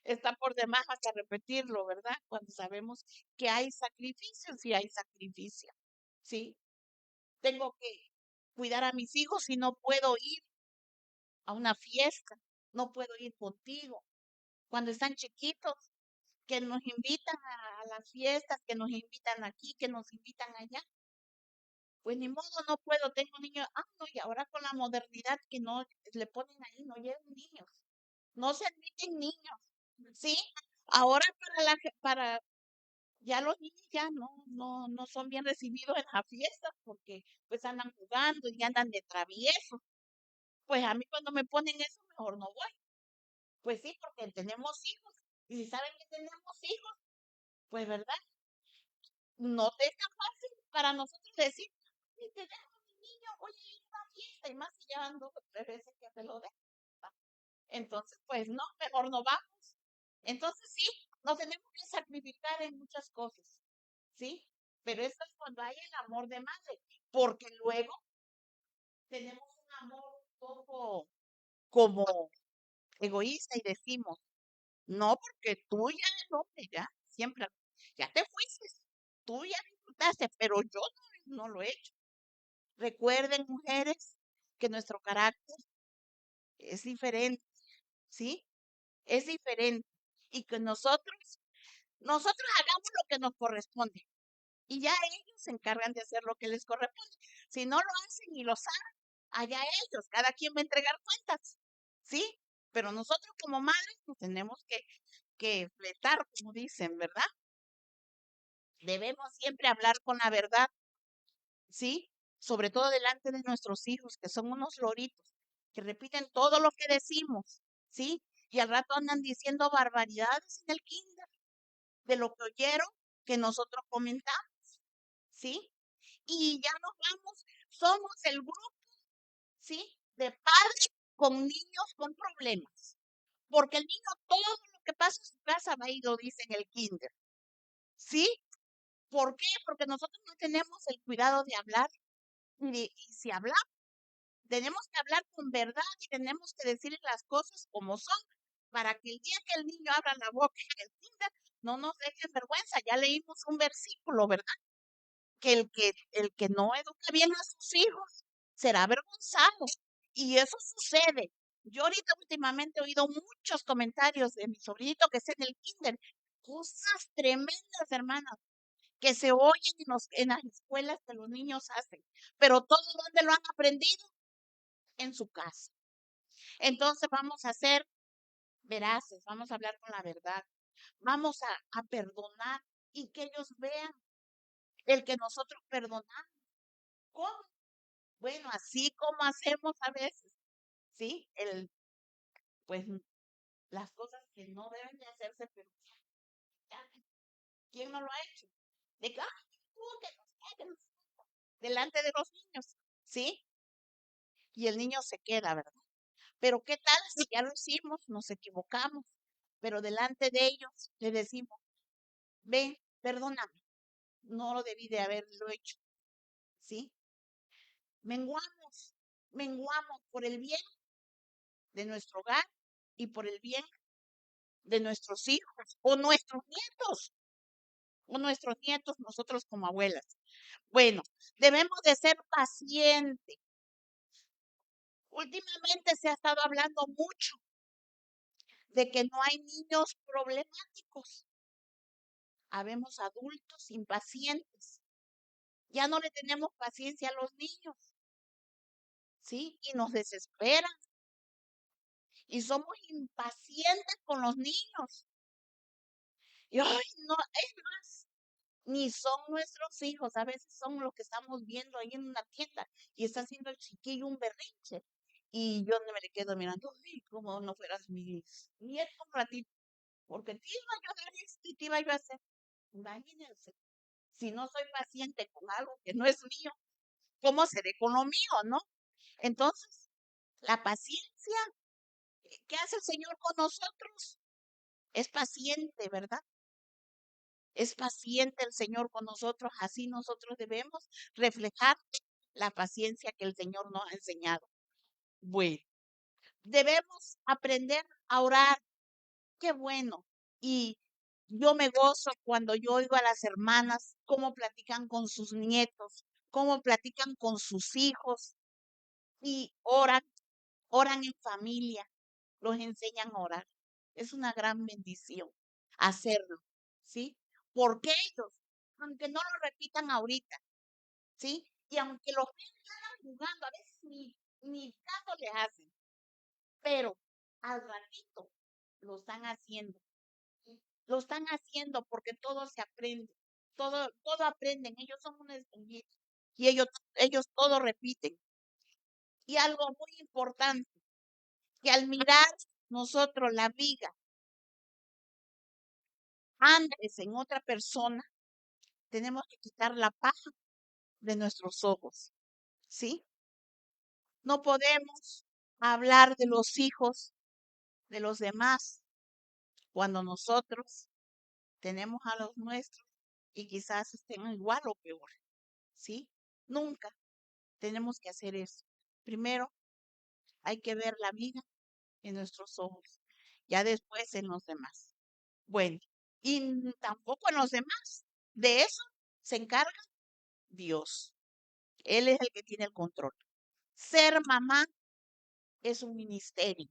está por demás hasta repetirlo, ¿verdad? Cuando sabemos que hay sacrificios y hay sacrificio, ¿sí? Tengo que cuidar a mis hijos y no puedo ir a una fiesta, no puedo ir contigo. Cuando están chiquitos, que nos invitan a las fiestas, que nos invitan aquí, que nos invitan allá. Pues ni modo, no puedo, tengo niños. Ah, no, y ahora con la modernidad que no le ponen ahí, no llevan niños. No se admiten niños, ¿sí? Ahora para ya los niños ya no son bien recibidos en las fiestas porque pues andan jugando y andan de travieso. Pues a mí cuando me ponen eso, mejor no voy. Pues sí, porque tenemos hijos. Y si saben que tenemos hijos, pues verdad, no te es tan fácil para nosotros decir, si te dejo a mi niño, voy a ir a una fiesta, y más si llevan 2 o 3 veces que te lo dejan. Entonces, pues no, mejor no vamos. Entonces sí, nos tenemos que sacrificar en muchas cosas, ¿sí? Pero eso es cuando hay el amor de madre, porque luego tenemos un amor un poco como egoísta y decimos, no, porque tú ya eres hombre, ya, siempre, ya te fuiste, tú ya disfrutaste, pero yo no lo he hecho. Recuerden, mujeres, que nuestro carácter es diferente, ¿sí? Es diferente. Y que nosotros hagamos lo que nos corresponde. Y ya ellos se encargan de hacer lo que les corresponde. Si no lo hacen y lo saben, allá ellos, cada quien va a entregar cuentas, ¿sí? Pero nosotros como madres pues, tenemos que fletar, como dicen, ¿verdad? Debemos siempre hablar con la verdad, ¿sí? Sobre todo delante de nuestros hijos, que son unos loritos, que repiten todo lo que decimos, ¿sí? Y al rato andan diciendo barbaridades en el kinder de lo que oyeron que nosotros comentamos, ¿sí? Y ya nos vamos, somos el grupo, ¿sí? De padres con niños con problemas. Porque el niño todo lo que pasa en su casa va y lo dice en el kinder, ¿sí? ¿Por qué? Porque nosotros no tenemos el cuidado de hablar. Y si hablamos, tenemos que hablar con verdad y tenemos que decirle las cosas como son, para que el día que el niño abra la boca en el kinder, no nos deje vergüenza. Ya leímos un versículo, ¿verdad? Que el que no educa bien a sus hijos será avergonzado. Y eso sucede. Yo ahorita últimamente he oído muchos comentarios de mi sobrinito que está en el kinder. Cosas tremendas, hermanas, que se oyen en las escuelas que los niños hacen. Pero todo donde lo han aprendido en su casa. Entonces vamos a ser veraces, vamos a hablar con la verdad. Vamos a perdonar y que ellos vean el que nosotros perdonamos. ¿Cómo? Bueno, así como hacemos a veces, ¿sí? Pues las cosas que no deben de hacerse, pero ya, ¿quién no lo ha hecho? De que, "Ay, tú que no sé delante de los niños, ¿sí? Y el niño se queda, ¿verdad? Pero ¿qué tal si ya lo hicimos, nos equivocamos, pero delante de ellos le decimos, ven, perdóname, no lo debí de haberlo hecho, ¿sí? Menguamos, menguamos por el bien de nuestro hogar y por el bien de nuestros hijos o nuestros nietos, nosotros como abuelas. Bueno, debemos de ser pacientes. Últimamente se ha estado hablando mucho de que no hay niños problemáticos. Habemos adultos impacientes. Ya no le tenemos paciencia a los niños, ¿sí? Y nos desesperan. Y somos impacientes con los niños. Y, ay, no, es más, ni son nuestros hijos, a veces son los que estamos viendo ahí en una tienda y está haciendo el chiquillo un berrinche. Y yo me le quedo mirando, ay, como no fueras mi nieto un ratito, porque te iba yo a dar esto y te iba yo a hacer. Imagínense, si no soy paciente con algo que no es mío, ¿cómo seré con lo mío, no? Entonces, la paciencia, ¿qué hace el Señor con nosotros? Es paciente, ¿verdad? Es paciente el Señor con nosotros, así nosotros debemos reflejar la paciencia que el Señor nos ha enseñado. Bueno, debemos aprender a orar. Qué bueno. Y yo me gozo cuando yo oigo a las hermanas cómo platican con sus nietos, cómo platican con sus hijos y oran en familia, los enseñan a orar. Es una gran bendición hacerlo, ¿sí? Porque ellos, aunque no lo repitan ahorita, ¿sí? Y aunque los niños están jugando, a veces ni caso les hacen, pero al ratito lo están haciendo. ¿Sí? Lo están haciendo porque todo se aprende, todo aprenden, ellos son una esponjita y ellos todo repiten. Y algo muy importante, que al mirar nosotros la viga antes en otra persona, tenemos que quitar la paja de nuestros ojos, ¿sí? No podemos hablar de los hijos de los demás cuando nosotros tenemos a los nuestros y quizás estén igual o peor, ¿sí? Nunca tenemos que hacer eso. Primero hay que ver la vida en nuestros ojos, ya después en los demás. Bueno, y tampoco en los demás. De eso se encarga Dios. Él es el que tiene el control, Ser mamá es un ministerio.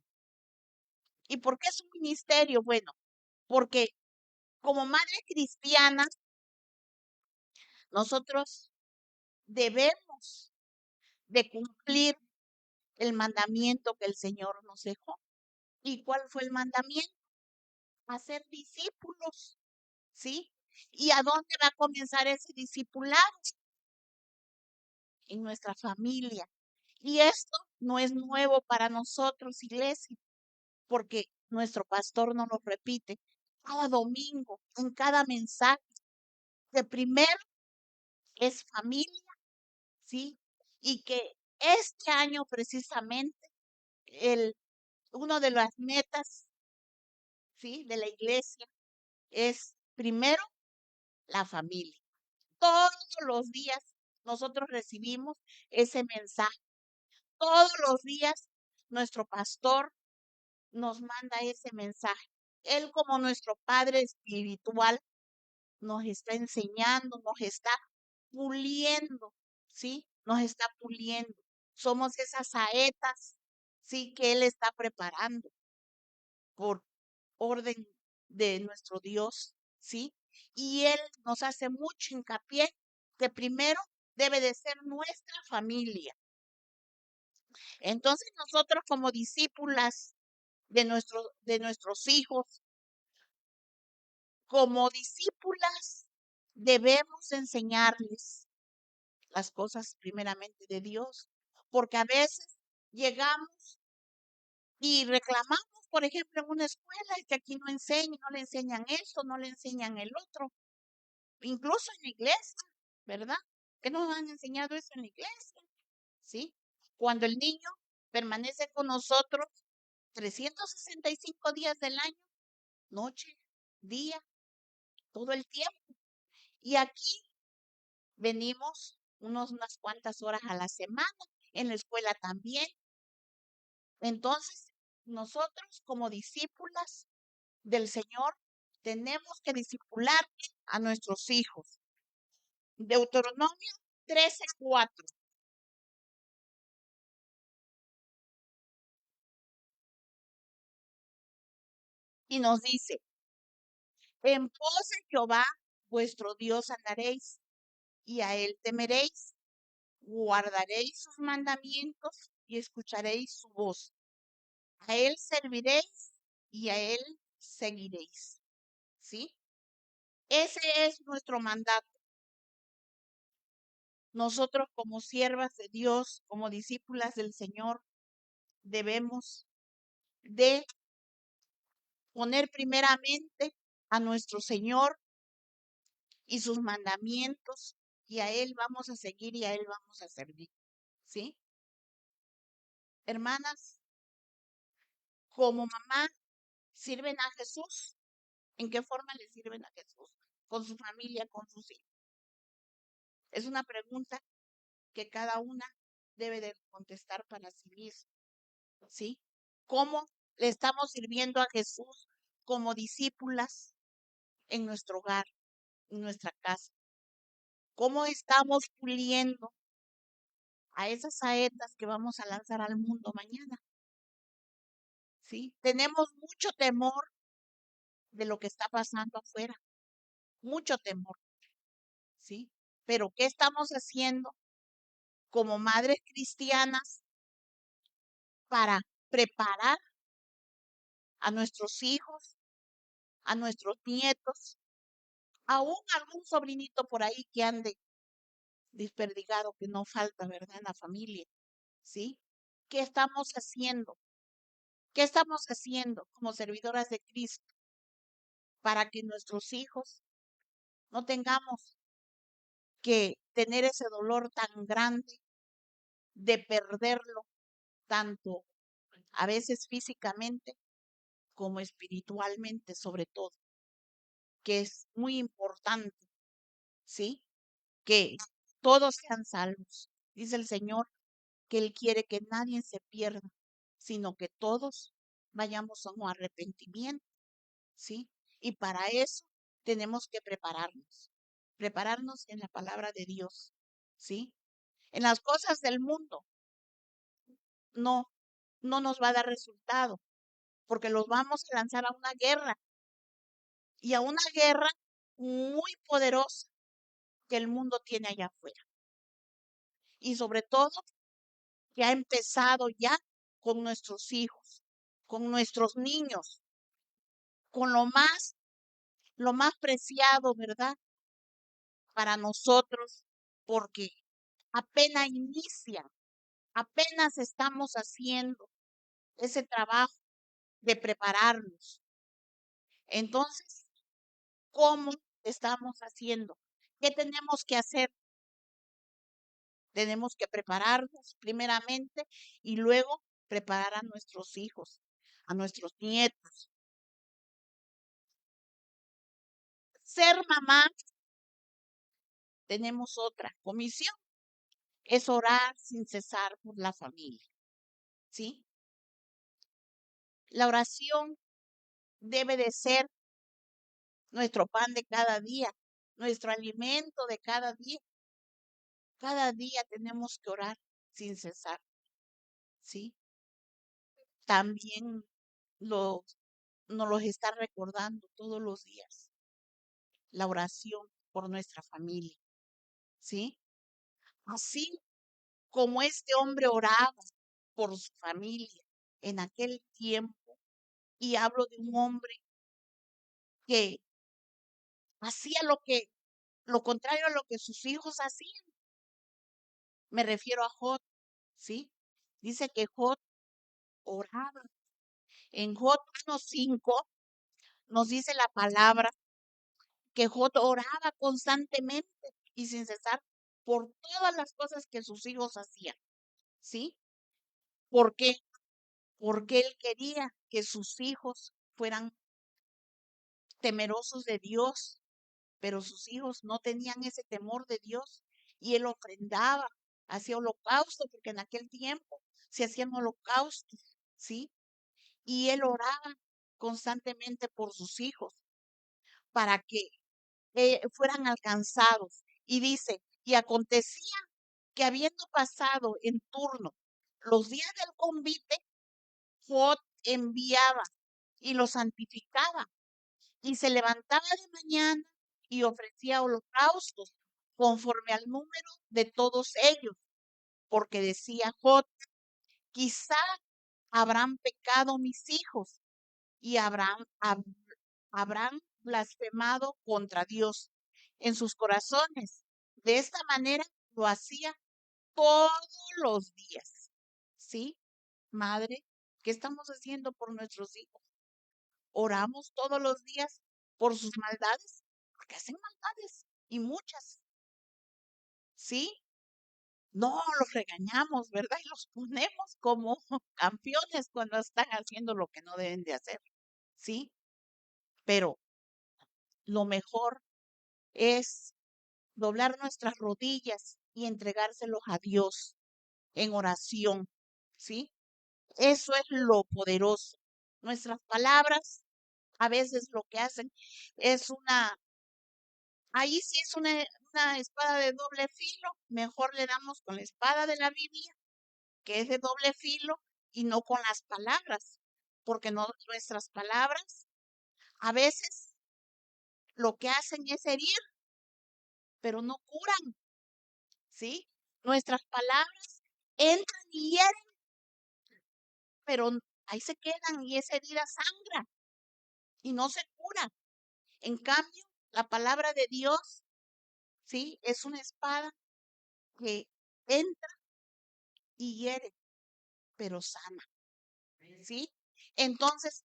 ¿Y por qué es un ministerio? Bueno, porque como madre cristiana, nosotros debemos de cumplir el mandamiento que el Señor nos dejó. ¿Y cuál fue el mandamiento? Hacer discípulos, ¿sí? ¿Y a dónde va a comenzar ese discipulado? En nuestra familia. Y esto no es nuevo para nosotros, iglesia, porque nuestro pastor nos lo repite cada domingo, en cada mensaje. Que primero es familia, ¿sí? Y que este año precisamente, el, uno de las metas, ¿sí? De la iglesia es primero la familia. Todos los días nosotros recibimos ese mensaje. Todos los días nuestro pastor nos manda ese mensaje. Él como nuestro Padre espiritual nos está enseñando, nos está puliendo, ¿sí? Nos está puliendo. Somos esas saetas, ¿sí? Que Él está preparando por orden de nuestro Dios, ¿sí? Y Él nos hace mucho hincapié que primero debe de ser nuestra familia. Entonces nosotros como discípulas de nuestros hijos, como discípulas, debemos enseñarles las cosas primeramente de Dios, porque a veces llegamos y reclamamos, por ejemplo, en una escuela, es que aquí no enseñan, no le enseñan esto, no le enseñan el otro, incluso en la iglesia, ¿verdad? Que nos han enseñado eso en la iglesia, ¿sí? Cuando el niño permanece con nosotros 365 días del año, noche, día, todo el tiempo. Y aquí venimos unas cuantas horas a la semana, en la escuela también. Entonces, nosotros como discípulas del Señor tenemos que discipular a nuestros hijos. Deuteronomio 13:4. Y nos dice, en pos de Jehová vuestro Dios andaréis y a él temeréis, guardaréis sus mandamientos y escucharéis su voz. A él serviréis y a él seguiréis. ¿Sí? Ese es nuestro mandato. Nosotros como siervas de Dios, como discípulas del Señor, debemos de poner primeramente a nuestro Señor y sus mandamientos, y a Él vamos a seguir y a Él vamos a servir. ¿Sí? Hermanas, como mamá, ¿sirven a Jesús? ¿En qué forma le sirven a Jesús? Con su familia, con sus hijos. Es una pregunta que cada una debe de contestar para sí misma. ¿Sí? ¿Cómo le estamos sirviendo a Jesús como discípulas en nuestro hogar, en nuestra casa? ¿Cómo estamos puliendo a esas saetas que vamos a lanzar al mundo mañana? ¿Sí? Tenemos mucho temor de lo que está pasando afuera, mucho temor, ¿sí? Pero ¿qué estamos haciendo como madres cristianas para preparar a nuestros hijos, a nuestros nietos, aún algún sobrinito por ahí que ande desperdigado, que no falta, ¿verdad? En la familia, ¿sí? ¿Qué estamos haciendo? ¿Qué estamos haciendo como servidoras de Cristo para que nuestros hijos no tengamos que tener ese dolor tan grande de perderlo, tanto a veces físicamente como espiritualmente, sobre todo, que es muy importante, ¿sí? Que todos sean salvos. Dice el Señor que Él quiere que nadie se pierda, sino que todos vayamos a un arrepentimiento, ¿sí? Y para eso tenemos que prepararnos en la palabra de Dios, ¿sí? En las cosas del mundo no, no nos va a dar resultado, porque los vamos a lanzar a una guerra y a una guerra muy poderosa que el mundo tiene allá afuera. Y sobre todo que ha empezado ya con nuestros hijos, con nuestros niños, con lo más preciado, ¿verdad? Para nosotros, porque apenas inicia, apenas estamos haciendo ese trabajo de prepararnos. Entonces, ¿cómo estamos haciendo? ¿Qué tenemos que hacer? Tenemos que prepararnos primeramente y luego preparar a nuestros hijos, a nuestros nietos. Ser mamá, tenemos otra comisión, es orar sin cesar por la familia, ¿sí? La oración debe de ser nuestro pan de cada día, nuestro alimento de cada día. Cada día tenemos que orar sin cesar, ¿sí? También lo, nos los está recordando todos los días, la oración por nuestra familia, ¿sí? Así como este hombre oraba por su familia en aquel tiempo, y hablo de un hombre que hacía lo contrario a lo que sus hijos hacían. Me refiero a Jod, ¿sí? Dice que Jod oraba. En Jod 1:5 nos dice la palabra que Jod oraba constantemente y sin cesar por todas las cosas que sus hijos hacían, ¿sí? ¿Por qué? Porque él quería que sus hijos fueran temerosos de Dios, pero sus hijos no tenían ese temor de Dios y él ofrendaba, hacía holocausto, porque en aquel tiempo se hacían holocaustos, ¿sí? Y él oraba constantemente por sus hijos para que fueran alcanzados. Y dice, y acontecía que habiendo pasado en turno los días del convite, Jod enviaba y los santificaba y se levantaba de mañana y ofrecía holocaustos conforme al número de todos ellos, porque decía Jod, quizá habrán pecado mis hijos y habrán blasfemado contra Dios en sus corazones. De esta manera lo hacía todos los días. ¿Sí? Madre, ¿qué estamos haciendo por nuestros hijos? Oramos todos los días por sus maldades, porque hacen maldades y muchas. ¿Sí? No los regañamos, ¿verdad? Y los ponemos como campeones cuando están haciendo lo que no deben de hacer. ¿Sí? Pero lo mejor es doblar nuestras rodillas y entregárselos a Dios en oración, ¿sí? Eso es lo poderoso. Nuestras palabras a veces lo que hacen es ahí sí es una espada de doble filo, mejor le damos con la espada de la Biblia, que es de doble filo, y no con las palabras, porque no, nuestras palabras a veces lo que hacen es herir, pero no curan, ¿sí? Nuestras palabras entran y hieren, pero ahí se quedan y esa herida sangra y no se cura. En cambio, la palabra de Dios, ¿sí? Es una espada que entra y hiere, pero sana, ¿sí? Entonces,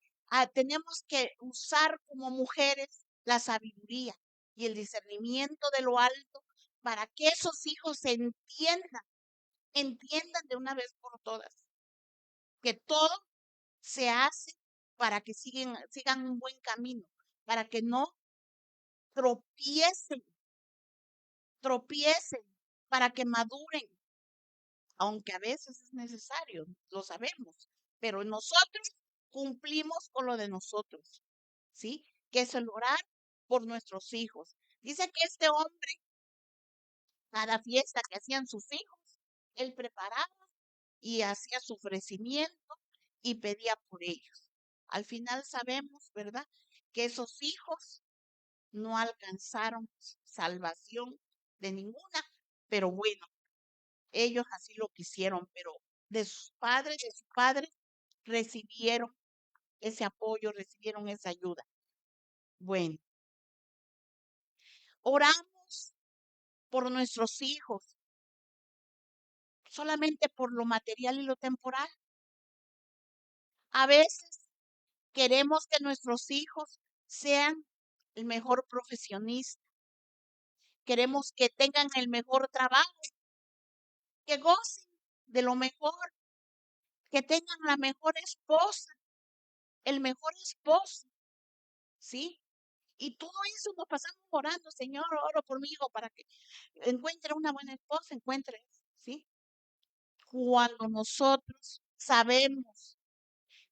tenemos que usar como mujeres la sabiduría y el discernimiento de lo alto para que esos hijos entiendan de una vez por todas que todo se hace para que sigan un buen camino, para que no tropiecen, tropiecen, para que maduren, aunque a veces es necesario, lo sabemos, pero nosotros cumplimos con lo de nosotros, ¿sí? Que es el orar por nuestros hijos. Dice que este hombre, cada fiesta que hacían sus hijos, él preparaba y hacía su ofrecimiento y pedía por ellos. Al final sabemos, ¿verdad?, que esos hijos no alcanzaron salvación de ninguna, pero bueno, ellos así lo quisieron, pero de sus padres, de su padre, recibieron ese apoyo, recibieron esa ayuda. Bueno, oramos por nuestros hijos, solamente por lo material y lo temporal. A veces queremos que nuestros hijos sean el mejor profesionista, queremos que tengan el mejor trabajo, que gocen de lo mejor, que tengan la mejor esposa, el mejor esposo, ¿sí? Y todo eso nos pasamos orando, Señor, oro por mi hijo para que encuentre una buena esposa, encuentre, ¿sí? Cuando nosotros sabemos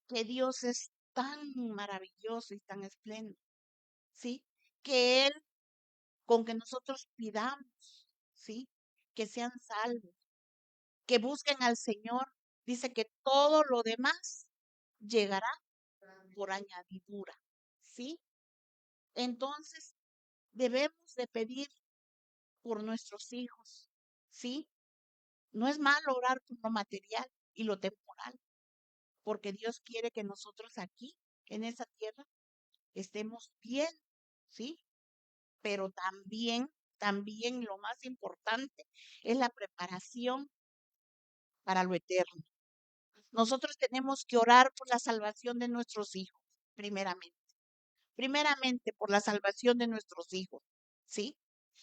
que Dios es tan maravilloso y tan espléndido, ¿sí? Que Él, con que nosotros pidamos, ¿sí? Que sean salvos, que busquen al Señor, dice que todo lo demás llegará por añadidura, ¿sí? Entonces, debemos de pedir por nuestros hijos, ¿sí? No es malo orar por lo material y lo temporal, porque Dios quiere que nosotros aquí, en esa tierra, estemos bien, ¿sí? Pero también lo más importante es la preparación para lo eterno. Nosotros tenemos que orar por la salvación de nuestros hijos, primeramente. Primeramente por la salvación de nuestros hijos, ¿sí?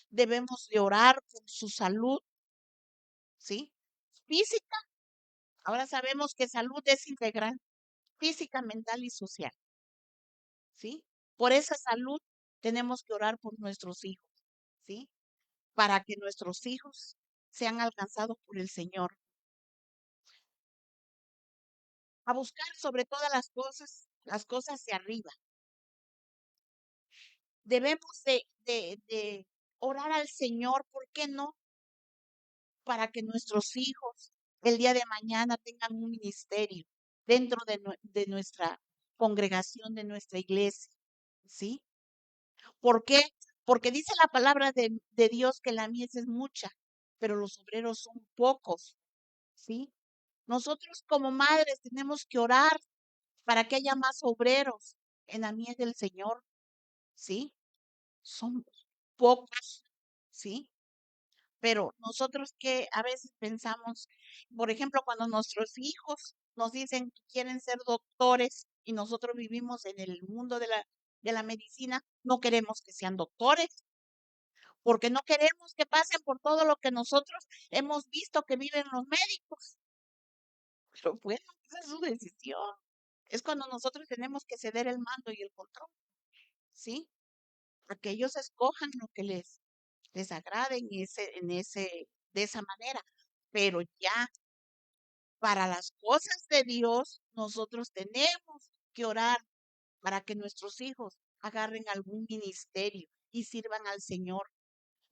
Debemos de orar por su salud, ¿sí? Física. Ahora sabemos que salud es integral, física, mental y social, ¿sí? Por esa salud tenemos que orar por nuestros hijos, ¿sí? Para que nuestros hijos sean alcanzados por el Señor. A buscar sobre todas las cosas de arriba. Debemos de orar al Señor, ¿por qué no? Para que nuestros hijos el día de mañana tengan un ministerio dentro de nuestra congregación, de nuestra iglesia, ¿sí? ¿Por qué? Porque dice la palabra de Dios que la mies es mucha, pero los obreros son pocos, ¿sí? Nosotros como madres tenemos que orar para que haya más obreros en la mies del Señor, ¿sí? Son pocos, ¿sí? Pero nosotros que a veces pensamos, por ejemplo, cuando nuestros hijos nos dicen que quieren ser doctores y nosotros vivimos en el mundo de la medicina, no queremos que sean doctores, porque no queremos que pasen por todo lo que nosotros hemos visto que viven los médicos. Pero bueno, esa es su decisión. Es cuando nosotros tenemos que ceder el mando y el control, ¿sí? A que ellos escojan lo que les agrade de esa manera. Pero ya para las cosas de Dios, nosotros tenemos que orar para que nuestros hijos agarren algún ministerio y sirvan al Señor.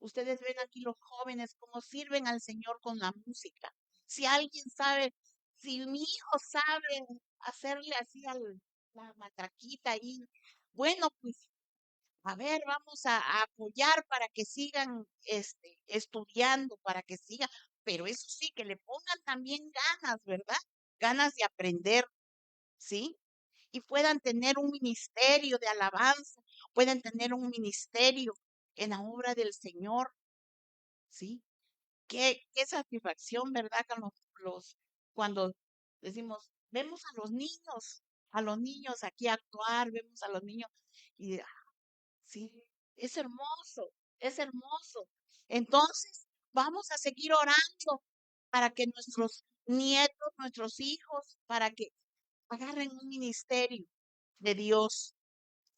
Ustedes ven aquí los jóvenes cómo sirven al Señor con la música. Si alguien sabe, si mi hijo sabe hacerle así la matraquita ahí, bueno, pues a ver, vamos a apoyar para que sigan estudiando, para que sigan, pero eso sí, que le pongan también ganas, ¿verdad? Ganas de aprender, ¿sí? Y puedan tener un ministerio de alabanza, pueden tener un ministerio en la obra del Señor, ¿sí? Qué satisfacción, ¿verdad? Con cuando decimos, vemos a los niños aquí actuar, vemos a los niños y sí, es hermoso, es hermoso. Entonces, vamos a seguir orando para que nuestros nietos, nuestros hijos, para que agarren un ministerio de Dios,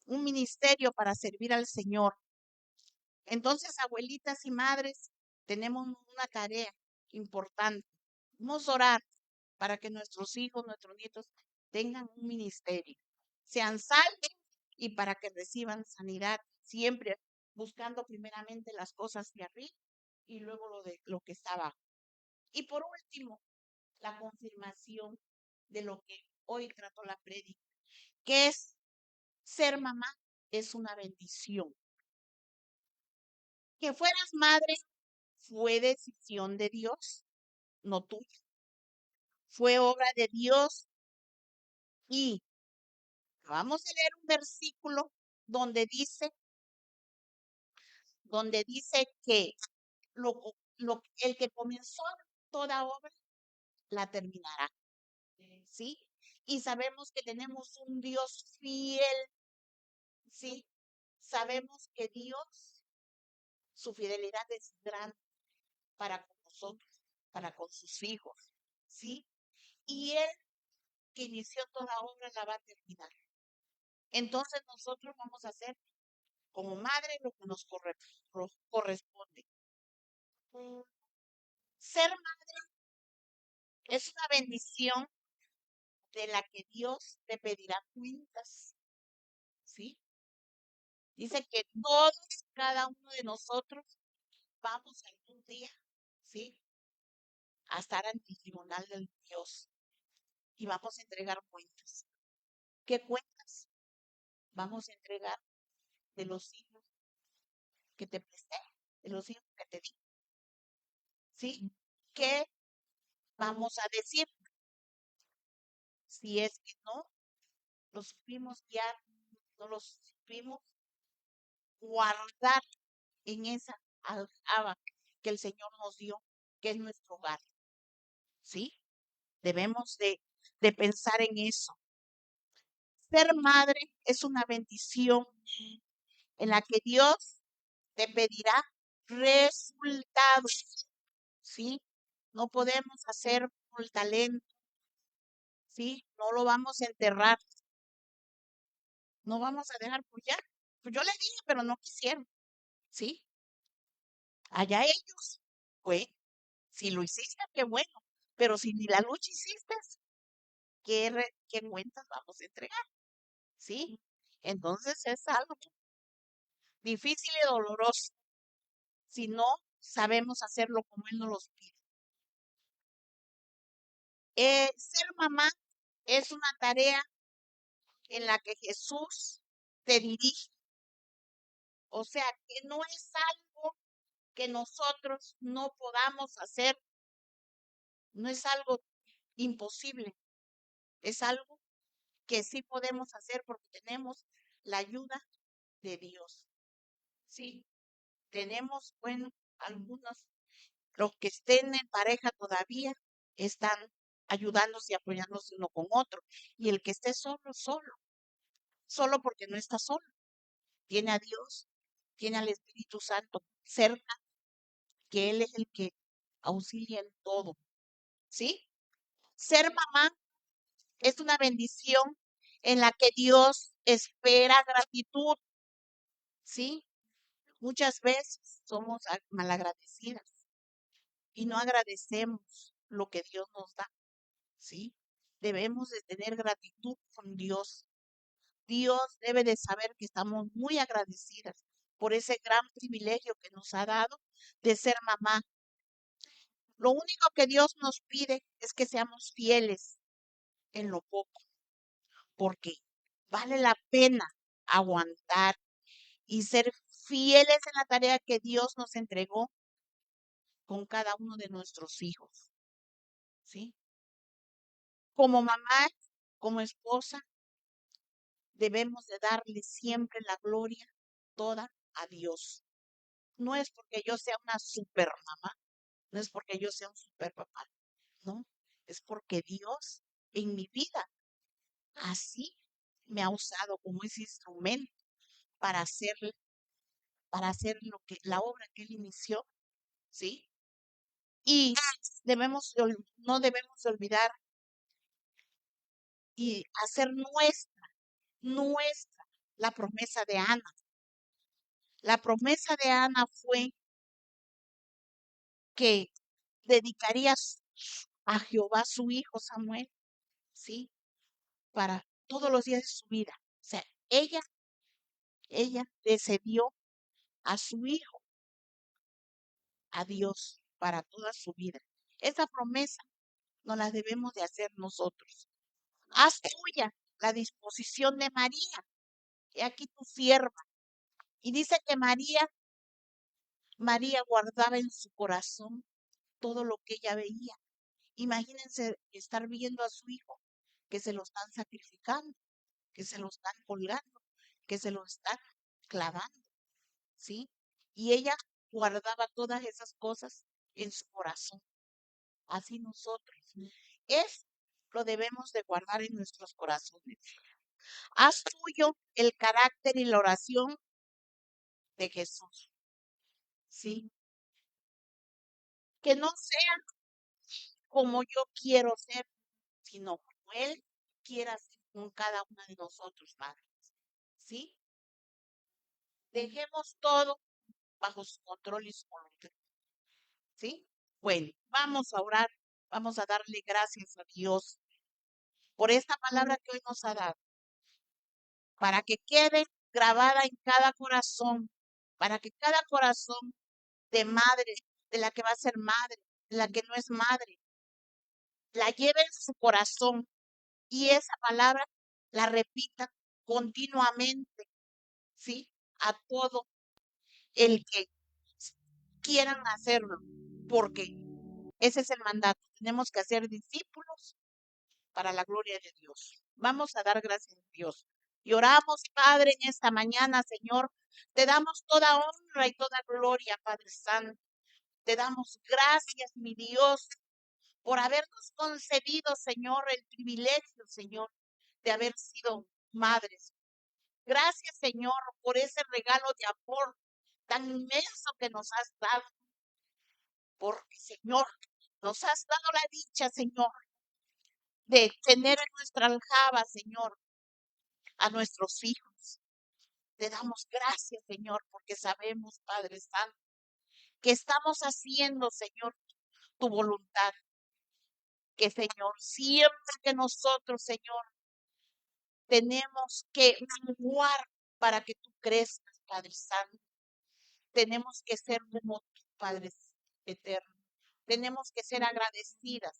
un ministerio para servir al Señor. Entonces, abuelitas y madres, tenemos una tarea importante. Vamos a orar para que nuestros hijos, nuestros nietos tengan un ministerio, sean salvos y para que reciban sanidad, siempre buscando primeramente las cosas de arriba y luego lo que está abajo. Y por último, la confirmación de lo que hoy trato la prédica, que es ser mamá es una bendición. Que fueras madre fue decisión de Dios, no tuya. Fue obra de Dios y vamos a leer un versículo donde dice, que el que comenzó toda obra la terminará. ¿Sí? Y sabemos que tenemos un Dios fiel, ¿sí? Sabemos que Dios, su fidelidad es grande para con nosotros, para con sus hijos, ¿sí? Y Él que inició toda obra la va a terminar. Entonces nosotros vamos a hacer como madre lo que nos corresponde. Ser madre es una bendición de la que Dios te pedirá cuentas, ¿sí? Dice que todos, cada uno de nosotros, vamos algún día, ¿sí? A estar ante el tribunal del Dios y vamos a entregar cuentas. ¿Qué cuentas? Vamos a entregar de los hijos que te presté, de los hijos que te di, ¿sí? ¿Qué vamos a decir? Si es que no los supimos guiar, no los supimos guardar en esa aljaba que el Señor nos dio, que es nuestro hogar, ¿sí? Debemos de pensar en eso. Ser madre es una bendición en la que Dios te pedirá resultados, ¿sí? No podemos hacer por el talento, ¿sí? No lo vamos a enterrar, no vamos a dejar por ya. Pues yo le dije, pero no quisieron, ¿sí? Allá ellos. Pues, si lo hiciste, qué bueno, pero si ni la lucha hiciste, ¿qué cuentas vamos a entregar? ¿Sí? Entonces es algo difícil y doloroso si no sabemos hacerlo como Él nos los pide. Ser mamá es una tarea en la que Jesús te dirige. O sea, que no es algo que nosotros no podamos hacer, no es algo imposible, es algo que sí podemos hacer porque tenemos la ayuda de Dios. Sí, tenemos, bueno, algunos, los que estén en pareja todavía, están ayudándose y apoyándose uno con otro. Y el que esté solo, solo porque no está solo. Tiene a Dios, tiene al Espíritu Santo cerca, que Él es el que auxilia en todo. ¿Sí? Ser mamá es una bendición en la que Dios espera gratitud. ¿Sí? Muchas veces somos malagradecidas y no agradecemos lo que Dios nos da, ¿sí? Debemos de tener gratitud con Dios. Dios debe de saber que estamos muy agradecidas por ese gran privilegio que nos ha dado de ser mamá. Lo único que Dios nos pide es que seamos fieles en lo poco, porque vale la pena aguantar y ser fieles en la tarea que Dios nos entregó con cada uno de nuestros hijos, ¿sí? Como mamá, como esposa, debemos de darle siempre la gloria toda a Dios. No es porque yo sea una super mamá, no es porque yo sea un super papá, no, es porque Dios en mi vida así me ha usado como ese instrumento para hacer, la obra que Él inició, ¿sí? Y no debemos de olvidar y hacer nuestra la promesa de Ana. La promesa de Ana fue que dedicaría a Jehová su hijo Samuel, ¿sí? Para todos los días de su vida. O sea, ella le cedió a su hijo, a Dios, para toda su vida. Esa promesa no la debemos de hacer nosotros. Haz tuya la disposición de María, y aquí tu sierva. Y dice que María guardaba en su corazón todo lo que ella veía. Imagínense estar viendo a su hijo, que se lo están sacrificando, que se lo están colgando, que se lo están clavando, ¿sí? Y ella guardaba todas esas cosas en su corazón. Así nosotros. Eso lo debemos de guardar en nuestros corazones. Haz tuyo el carácter y la oración de Jesús, ¿sí? Que no sea como yo quiero ser, sino como Él quiera ser con cada una de nosotros, Padre, ¿sí? Dejemos todo bajo su control y su voluntad, ¿sí? Bueno, vamos a orar, vamos a darle gracias a Dios por esta palabra que hoy nos ha dado, para que quede grabada en cada corazón, para que cada corazón de madre, de la que va a ser madre, de la que no es madre, la lleve en su corazón y esa palabra la repita continuamente, ¿sí? A todo el que quieran hacerlo, porque ese es el mandato. Tenemos que hacer discípulos para la gloria de Dios. Vamos a dar gracias a Dios. Y oramos, Padre, en esta mañana, Señor. Te damos toda honra y toda gloria, Padre Santo. Te damos gracias, mi Dios, por habernos concedido, Señor, el privilegio, Señor, de haber sido madres. Gracias, Señor, por ese regalo de amor tan inmenso que nos has dado. Porque, Señor, nos has dado la dicha, Señor, de tener en nuestra aljaba, Señor, a nuestros hijos. Te damos gracias, Señor, porque sabemos, Padre Santo, que estamos haciendo, Señor, tu voluntad. Que, Señor, siempre que nosotros, Señor, tenemos que menguar para que tú crezcas, Padre Santo. Tenemos que ser como tú, Padre eterno. Tenemos que ser agradecidas.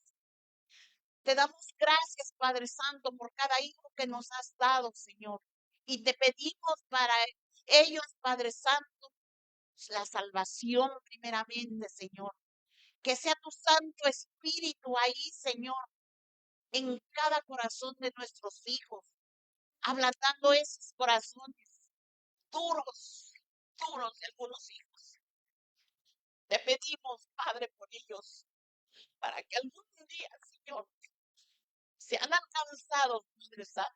Te damos gracias, Padre Santo, por cada hijo que nos has dado, Señor. Y te pedimos para ellos, Padre Santo, la salvación primeramente, Señor. Que sea tu Santo Espíritu ahí, Señor, en cada corazón de nuestros hijos, ablandando esos corazones duros, duros de algunos hijos. Te pedimos, Padre, por ellos, para que algún día, Señor, sean alcanzados, Padre Santo.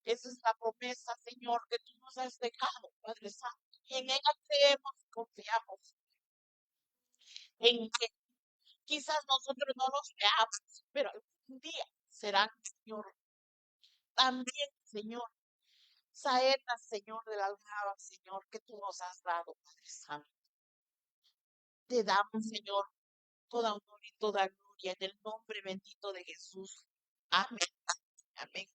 Esa es la promesa, Señor, que tú nos has dejado, Padre Santo. Y en ella creemos y confiamos en que quizás nosotros no los veamos, pero algún día serán, Señor. También, Señor, saetas, Señor, de la aljaba, Señor, que tú nos has dado, Padre Santo. Te damos, Señor, toda honor y toda gloria en el nombre bendito de Jesús. Amén. Amén.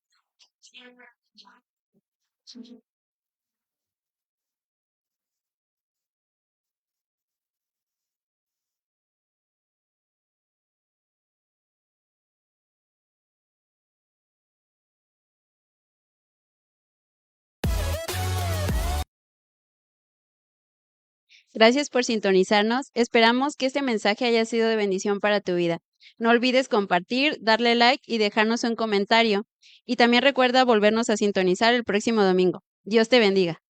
Gracias por sintonizarnos. Esperamos que este mensaje haya sido de bendición para tu vida. No olvides compartir, darle like y dejarnos un comentario. Y también recuerda volvernos a sintonizar el próximo domingo. Dios te bendiga.